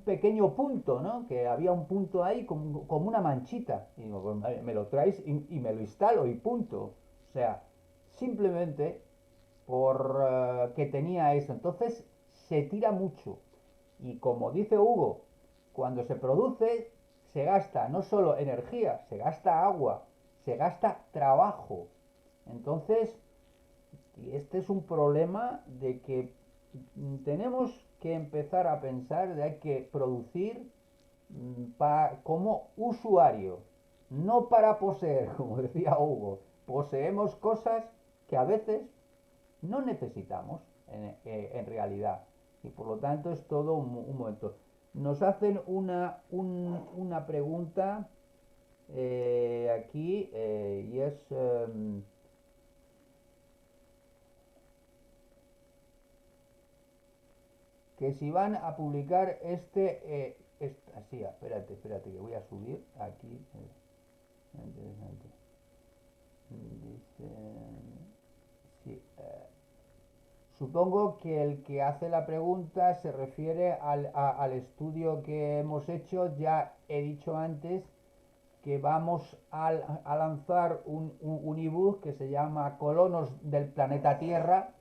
pequeño punto, ¿no? Que había un punto ahí como una manchita. Y digo, pues me lo traes y me lo instalo y punto. O sea, simplemente por que tenía eso. Entonces se tira mucho. Y como dice Hugo, cuando se produce se gasta no solo energía, se gasta agua, se gasta trabajo. Entonces, y este es un problema de que tenemos que empezar a pensar de hay que producir como usuario, no para poseer, como decía Hugo. Poseemos cosas que a veces no necesitamos en realidad. Y por lo tanto es todo un momento. Nos hacen una pregunta aquí y es que si van a publicar así, espérate, que voy a subir aquí. Interesante. Dice, sí, supongo que el que hace la pregunta se refiere al estudio que hemos hecho. Ya he dicho antes que vamos a lanzar un ebook que se llama Colonos del planeta Tierra,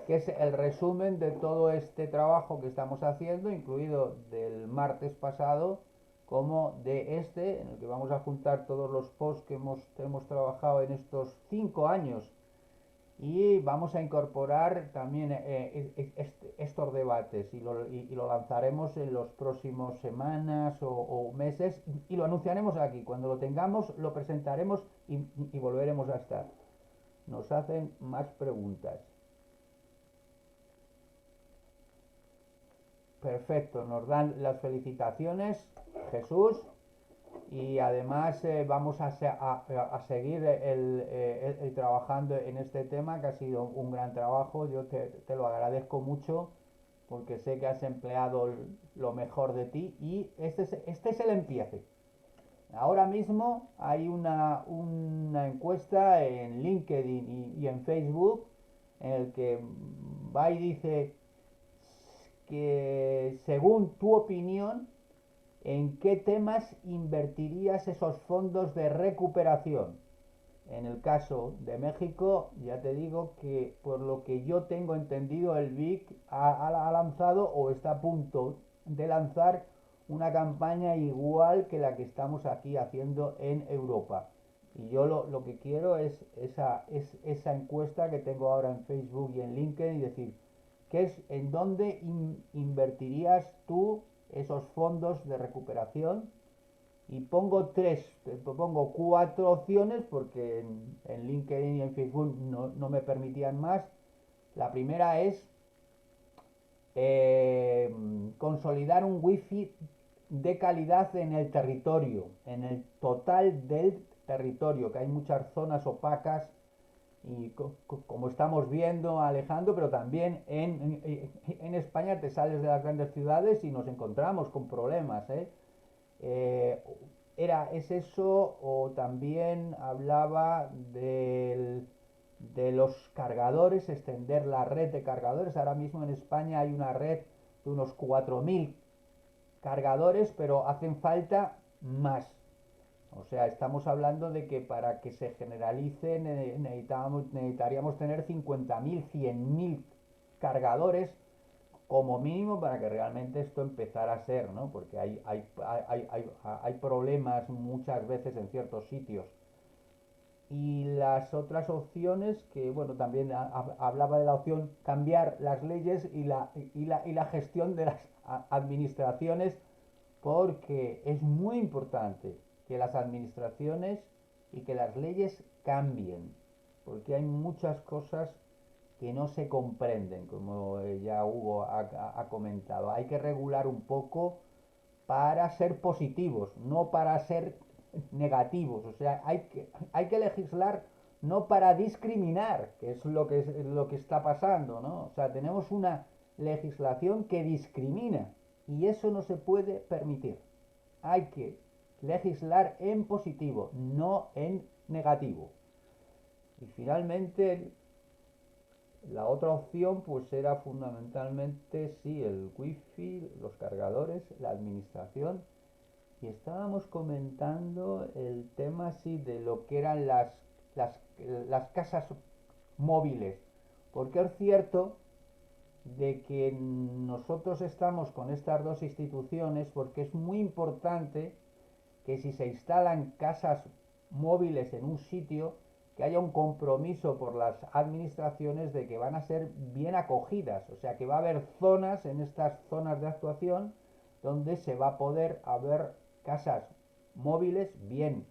que es el resumen de todo este trabajo que estamos haciendo, incluido del martes pasado, como de en el que vamos a juntar todos los posts que hemos trabajado en estos 5 años y vamos a incorporar también estos debates y lo lanzaremos en los próximos semanas o meses y lo anunciaremos aquí. Cuando lo tengamos lo presentaremos y volveremos a estar. Nos hacen más preguntas. Perfecto, nos dan las felicitaciones, Jesús, y además vamos a seguir trabajando en este tema, que ha sido un gran trabajo. Yo te lo agradezco mucho porque sé que has empleado lo mejor de ti y este es el empiece. Ahora mismo hay una encuesta en LinkedIn y en Facebook en el que va y dice que según tu opinión, ¿en qué temas invertirías esos fondos de recuperación? En el caso de México, ya te digo que por lo que yo tengo entendido, el BIC ha lanzado o está a punto de lanzar una campaña igual que la que estamos aquí haciendo en Europa. Y yo lo que quiero es esa encuesta que tengo ahora en Facebook y en LinkedIn y decir, ¿en dónde invertirías tú esos fondos de recuperación? Y pongo 4 opciones porque en LinkedIn y en Facebook no me permitían más. La primera es consolidar un wifi de calidad en el territorio, en el total del territorio, que hay muchas zonas opacas y como estamos viendo, Alejandro, pero también en España te sales de las grandes ciudades y nos encontramos con problemas, ¿eh? Eh, es eso, o también hablaba de los cargadores, extender la red de cargadores. Ahora mismo en España hay una red de unos 4.000 cargadores, pero hacen falta más. O sea, estamos hablando de que para que se generalice necesitaríamos tener 50.000, 100.000 cargadores como mínimo para que realmente esto empezara a ser, ¿no? Porque hay problemas muchas veces en ciertos sitios. Y las otras opciones que, bueno, también hablaba de la opción cambiar las leyes y la gestión de las administraciones, porque es muy importante que las administraciones y que las leyes cambien, porque hay muchas cosas que no se comprenden, como ya Hugo ha comentado. Hay que regular un poco para ser positivos, no para ser negativos. O sea, hay que legislar no para discriminar, que es lo que está pasando, ¿no? O sea, tenemos una legislación que discrimina y eso no se puede permitir. Hay que legislar en positivo, no en negativo. Y finalmente, la otra opción pues era fundamentalmente sí el wifi, los cargadores, la administración. Y estábamos comentando el tema sí de lo que eran las, las casas móviles. Porque es cierto de que nosotros estamos con estas dos instituciones porque es muy importante que si se instalan casas móviles en un sitio, que haya un compromiso por las administraciones de que van a ser bien acogidas, o sea que va a haber zonas en estas zonas de actuación donde se va a poder haber casas móviles, bien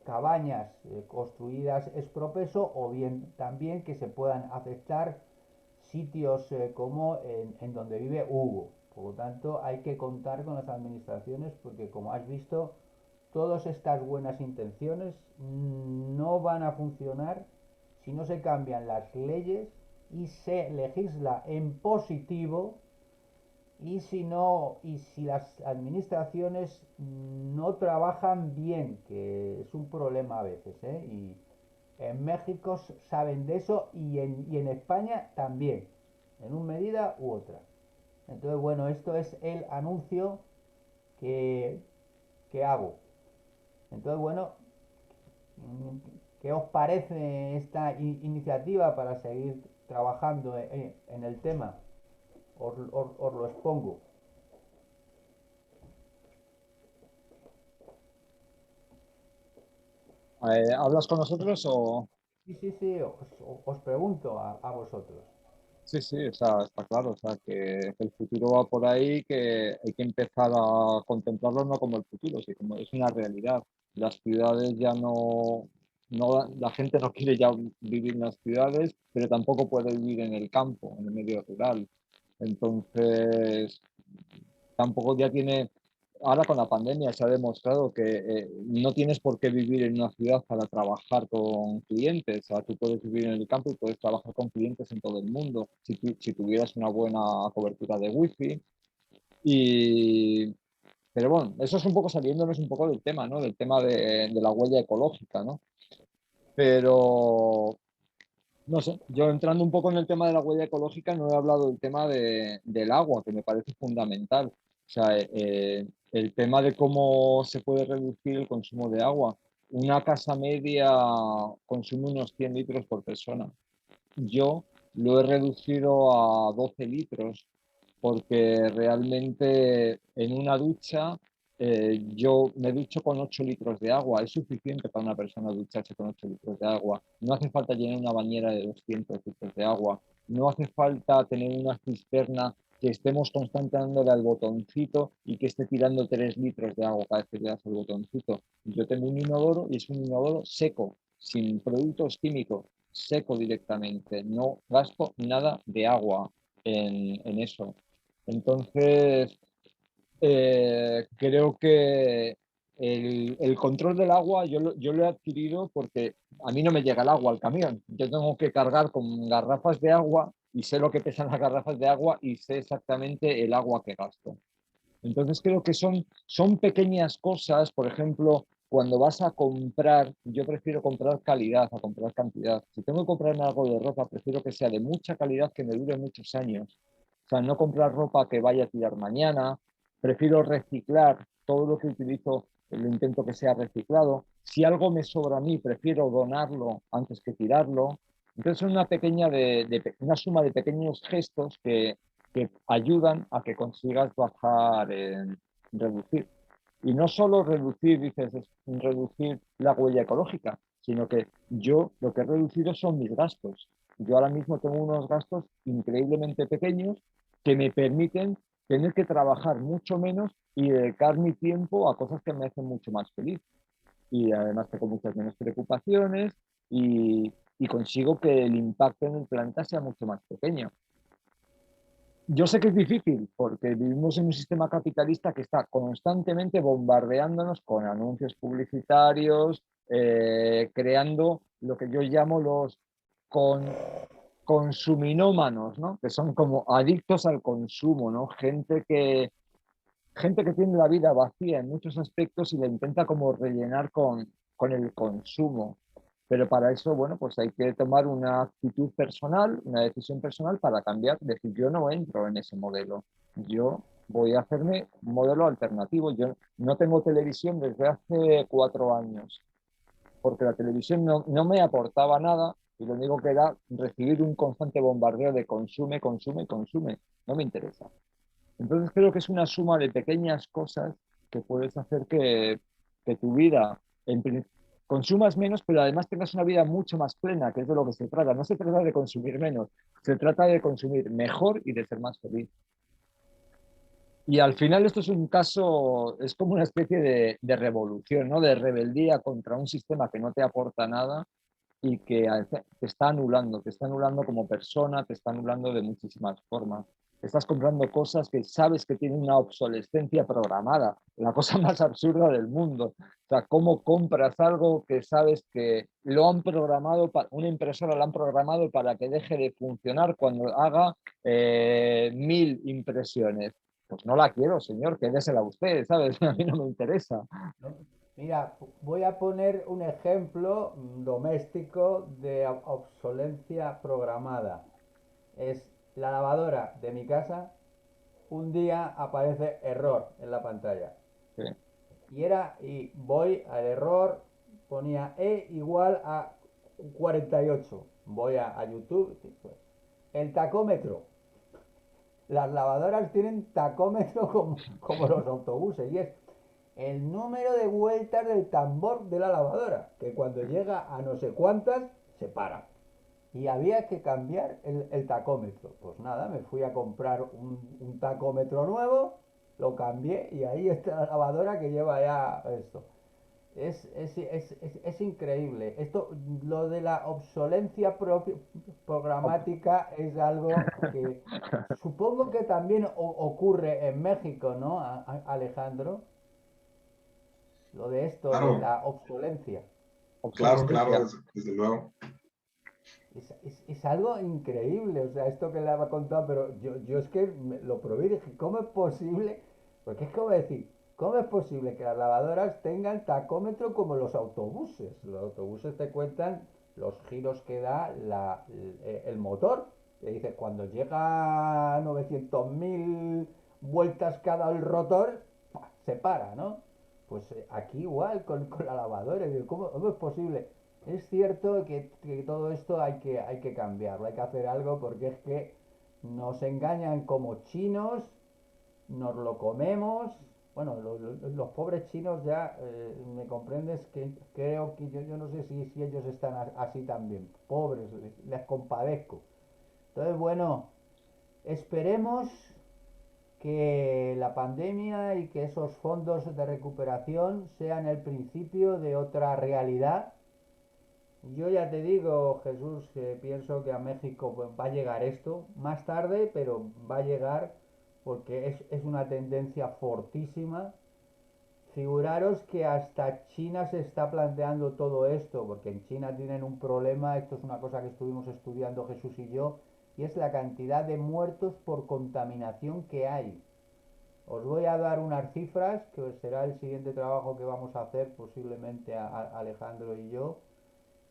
cabañas construidas ex profeso o bien también que se puedan aceptar sitios como en donde vive Hugo. Por lo tanto, hay que contar con las administraciones porque, como has visto, todas estas buenas intenciones no van a funcionar si no se cambian las leyes y se legisla en positivo y si las administraciones no trabajan bien, que es un problema a veces, ¿eh? Y en México saben de eso y en España también, en una medida u otra. Entonces, bueno, esto es el anuncio que, que hago. Entonces, bueno, ¿qué os parece esta iniciativa para seguir trabajando en el tema? Os lo expongo. ¿Hablas con nosotros o...? Sí, sí, sí, os pregunto a vosotros. Sí, sí, o sea, está claro, o sea, que el futuro va por ahí, que hay que empezar a contemplarlo no como el futuro, sino como es una realidad. Las ciudades ya la gente no quiere ya vivir en las ciudades, pero tampoco puede vivir en el campo, en el medio rural. Entonces, tampoco ya tiene, ahora con la pandemia se ha demostrado que no tienes por qué vivir en una ciudad para trabajar con clientes. O sea, tú puedes vivir en el campo y puedes trabajar con clientes en todo el mundo si tuvieras una buena cobertura de wifi. Y, pero bueno, eso es un poco saliéndonos un poco del tema, ¿no? Del tema de la huella ecológica, ¿no? Pero no sé, yo entrando un poco en el tema de la huella ecológica, no he hablado del tema del agua, que me parece fundamental. O sea, el tema de cómo se puede reducir el consumo de agua. Una casa media consume unos 100 litros por persona. Yo lo he reducido a 12 litros porque realmente en una ducha yo me ducho con 8 litros de agua. Es suficiente para una persona ducharse con 8 litros de agua. No hace falta llenar una bañera de 200 litros de agua. No hace falta tener una cisterna que estemos constantemente dándole al botoncito y que esté tirando 3 litros de agua cada vez que le das al botoncito. Yo tengo un inodoro y es un inodoro seco, sin productos químicos, seco directamente. No gasto nada de agua en eso. Entonces, creo que el control del agua yo lo he adquirido porque a mí no me llega el agua al camión. Yo tengo que cargar con garrafas de agua y sé lo que pesan las garrafas de agua y sé exactamente el agua que gasto. Entonces creo que son pequeñas cosas, por ejemplo, cuando vas a comprar, yo prefiero comprar calidad a comprar cantidad. Si tengo que comprarme algo de ropa, prefiero que sea de mucha calidad, que me dure muchos años. O sea, no comprar ropa que vaya a tirar mañana. Prefiero reciclar todo lo que utilizo, lo intento que sea reciclado. Si algo me sobra a mí, prefiero donarlo antes que tirarlo. Entonces son una suma de pequeños gestos que ayudan a que consigas bajar, reducir. Y no solo reducir, dices, reducir la huella ecológica, sino que yo lo que he reducido son mis gastos. Yo ahora mismo tengo unos gastos increíblemente pequeños que me permiten tener que trabajar mucho menos y dedicar mi tiempo a cosas que me hacen mucho más feliz. Y además tengo muchas menos preocupaciones y consigo que el impacto en el planeta sea mucho más pequeño. Yo sé que es difícil porque vivimos en un sistema capitalista que está constantemente bombardeándonos con anuncios publicitarios, creando lo que yo llamo los con, consuminómanos, ¿no? Que son como adictos al consumo, ¿no? Gente que tiene la vida vacía en muchos aspectos y la intenta como rellenar con el consumo. Pero para eso, bueno, pues hay que tomar una actitud personal, una decisión personal para cambiar, decir, yo no entro en ese modelo, yo voy a hacerme un modelo alternativo. Yo no tengo televisión desde hace 4 años, porque la televisión no me aportaba nada y lo único que era recibir un constante bombardeo de consume, consume, consume. No me interesa. Entonces creo que es una suma de pequeñas cosas que puedes hacer que tu vida consumas menos, pero además tengas una vida mucho más plena, que es de lo que se trata. No se trata de consumir menos, se trata de consumir mejor y de ser más feliz. Y al final esto es un caso, es como una especie de revolución, ¿no? De rebeldía contra un sistema que no te aporta nada y que te está anulando como persona, te está anulando de muchísimas formas. Estás comprando cosas que sabes que tienen una obsolescencia programada, la cosa más absurda del mundo. O sea, ¿cómo compras algo que sabes que lo han programado, una impresora la han programado para que deje de funcionar cuando haga 1000 impresiones? Pues no la quiero, señor, quédesela usted, ¿sabes? A mí no me interesa. ¿No? Mira, voy a poner un ejemplo doméstico de obsolencia programada. Es la lavadora de mi casa. Un día aparece error en la pantalla. Sí, Y voy al error, ponía E igual a 48. Voy a YouTube, pues, el tacómetro. Las lavadoras tienen tacómetro como los autobuses y es el número de vueltas del tambor de la lavadora, que cuando llega a no sé cuántas se para. Y había que cambiar el tacómetro. Pues nada, me fui a comprar un tacómetro nuevo, lo cambié y ahí está la lavadora que lleva ya esto. Es increíble. Esto, lo de la obsolencia programática es algo que supongo que también ocurre en México, ¿no, Alejandro? Lo de esto, de Claro, la obsolencia. obsolescencia. desde luego. Es algo increíble, o sea, esto que le había contado, pero yo es que lo probé y dije, ¿cómo es posible? Porque es como decir, ¿cómo es posible que las lavadoras tengan tacómetro como los autobuses? Los autobuses te cuentan los giros que da el motor. Te dice, cuando llega a 900.000 vueltas cada el rotor, se para, ¿no? Pues aquí igual con la lavadora. ¿Cómo es posible? Es cierto que todo esto hay que cambiarlo, hay que hacer algo porque es que nos engañan como chinos, nos lo comemos. Bueno, los pobres chinos ya, me comprendes que creo que yo no sé si ellos están así también. Pobres, les compadezco. Entonces, bueno, esperemos que la pandemia y que esos fondos de recuperación sean el principio de otra realidad. Yo ya te digo, Jesús, que pienso que a México pues, va a llegar esto más tarde, pero va a llegar porque es una tendencia fortísima. Figuraros que hasta China se está planteando todo esto, porque en China tienen un problema, esto es una cosa que estuvimos estudiando Jesús y yo, y es la cantidad de muertos por contaminación que hay. Os voy a dar unas cifras, que será el siguiente trabajo que vamos a hacer, posiblemente Alejandro y yo,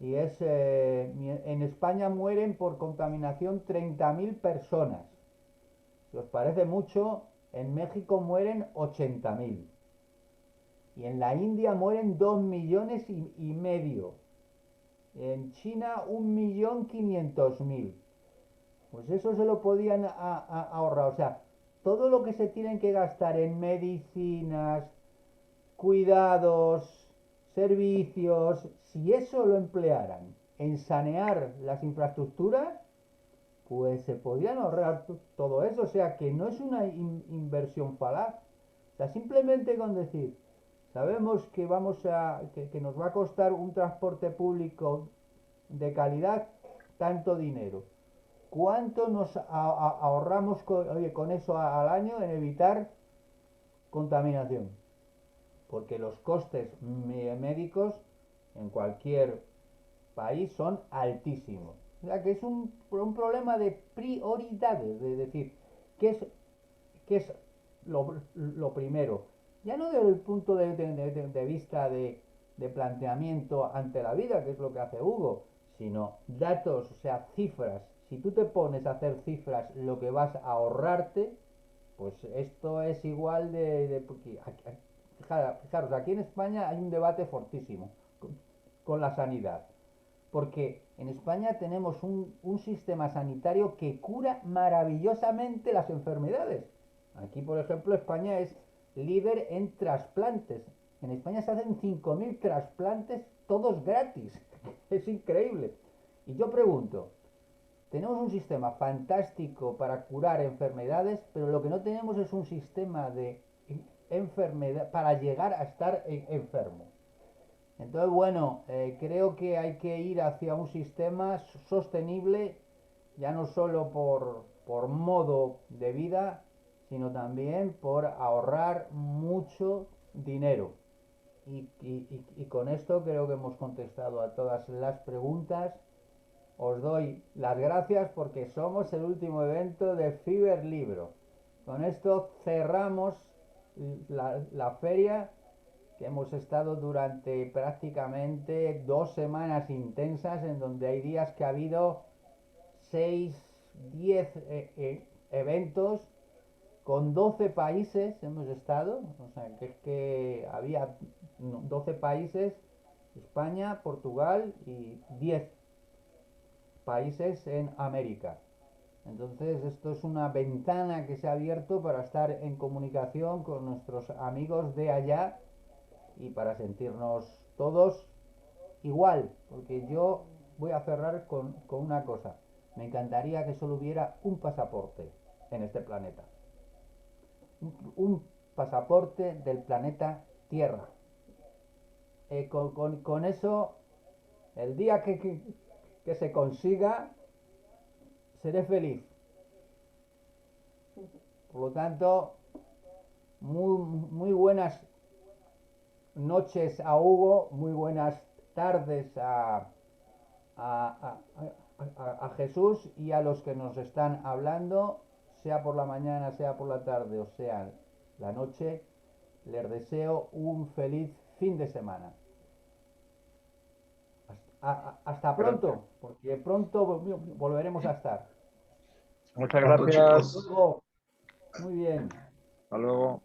y en España mueren por contaminación 30.000 personas. Si os parece mucho, en México mueren 80.000. Y en la India mueren 2,5 millones. En China 1.500.000. Pues eso se lo podían ahorrar. O sea, todo lo que se tienen que gastar en medicinas, cuidados, servicios, si eso lo emplearan en sanear las infraestructuras, pues se podrían ahorrar todo eso. O sea, que no es una inversión falaz. O sea, simplemente con decir, sabemos que que nos va a costar un transporte público de calidad tanto dinero. ¿Cuánto nos ahorramos con eso al año en evitar contaminación? Porque los costes médicos en cualquier país son altísimos. O sea que es un problema de prioridades, de decir, ¿qué es, qué es lo primero? Ya no desde el punto de vista de planteamiento ante la vida, que es lo que hace Hugo, sino datos, o sea, cifras. Si tú te pones a hacer cifras lo que vas a ahorrarte, pues esto es igual fijaros, aquí en España hay un debate fortísimo con la sanidad, porque en España tenemos un sistema sanitario que cura maravillosamente las enfermedades. Aquí, por ejemplo, España es líder en trasplantes. En España se hacen 5.000 trasplantes todos gratis. Es increíble. Y yo pregunto, tenemos un sistema fantástico para curar enfermedades, pero lo que no tenemos es un sistema de enfermedad para llegar a estar enfermo. Entonces, bueno, creo que hay que ir hacia un sistema sostenible, ya no solo por modo de vida, sino también por ahorrar mucho dinero. Y con esto creo que hemos contestado a todas las preguntas. Os doy las gracias porque somos el último evento de Fiber Libro. Con esto cerramos la feria, que hemos estado durante prácticamente 2 semanas intensas, en donde hay días que ha habido 6, 10 eventos, con 12 países hemos estado, o sea, que es que había 12 países, España, Portugal y 10 países en América. Entonces esto es una ventana que se ha abierto para estar en comunicación con nuestros amigos de allá y para sentirnos todos igual, porque yo voy a cerrar con una cosa. Me encantaría que solo hubiera un pasaporte en este planeta. Un pasaporte del planeta Tierra. Con eso, el día que se consiga, seré feliz. Por lo tanto, muy buenas noches a Hugo, muy buenas tardes a Jesús y a los que nos están hablando, sea por la mañana, sea por la tarde o sea la noche. Les deseo un feliz fin de semana. Hasta pronto, porque pronto volveremos a estar. Muchas Pronto, gracias. chicos. Luego, muy bien. Hasta luego.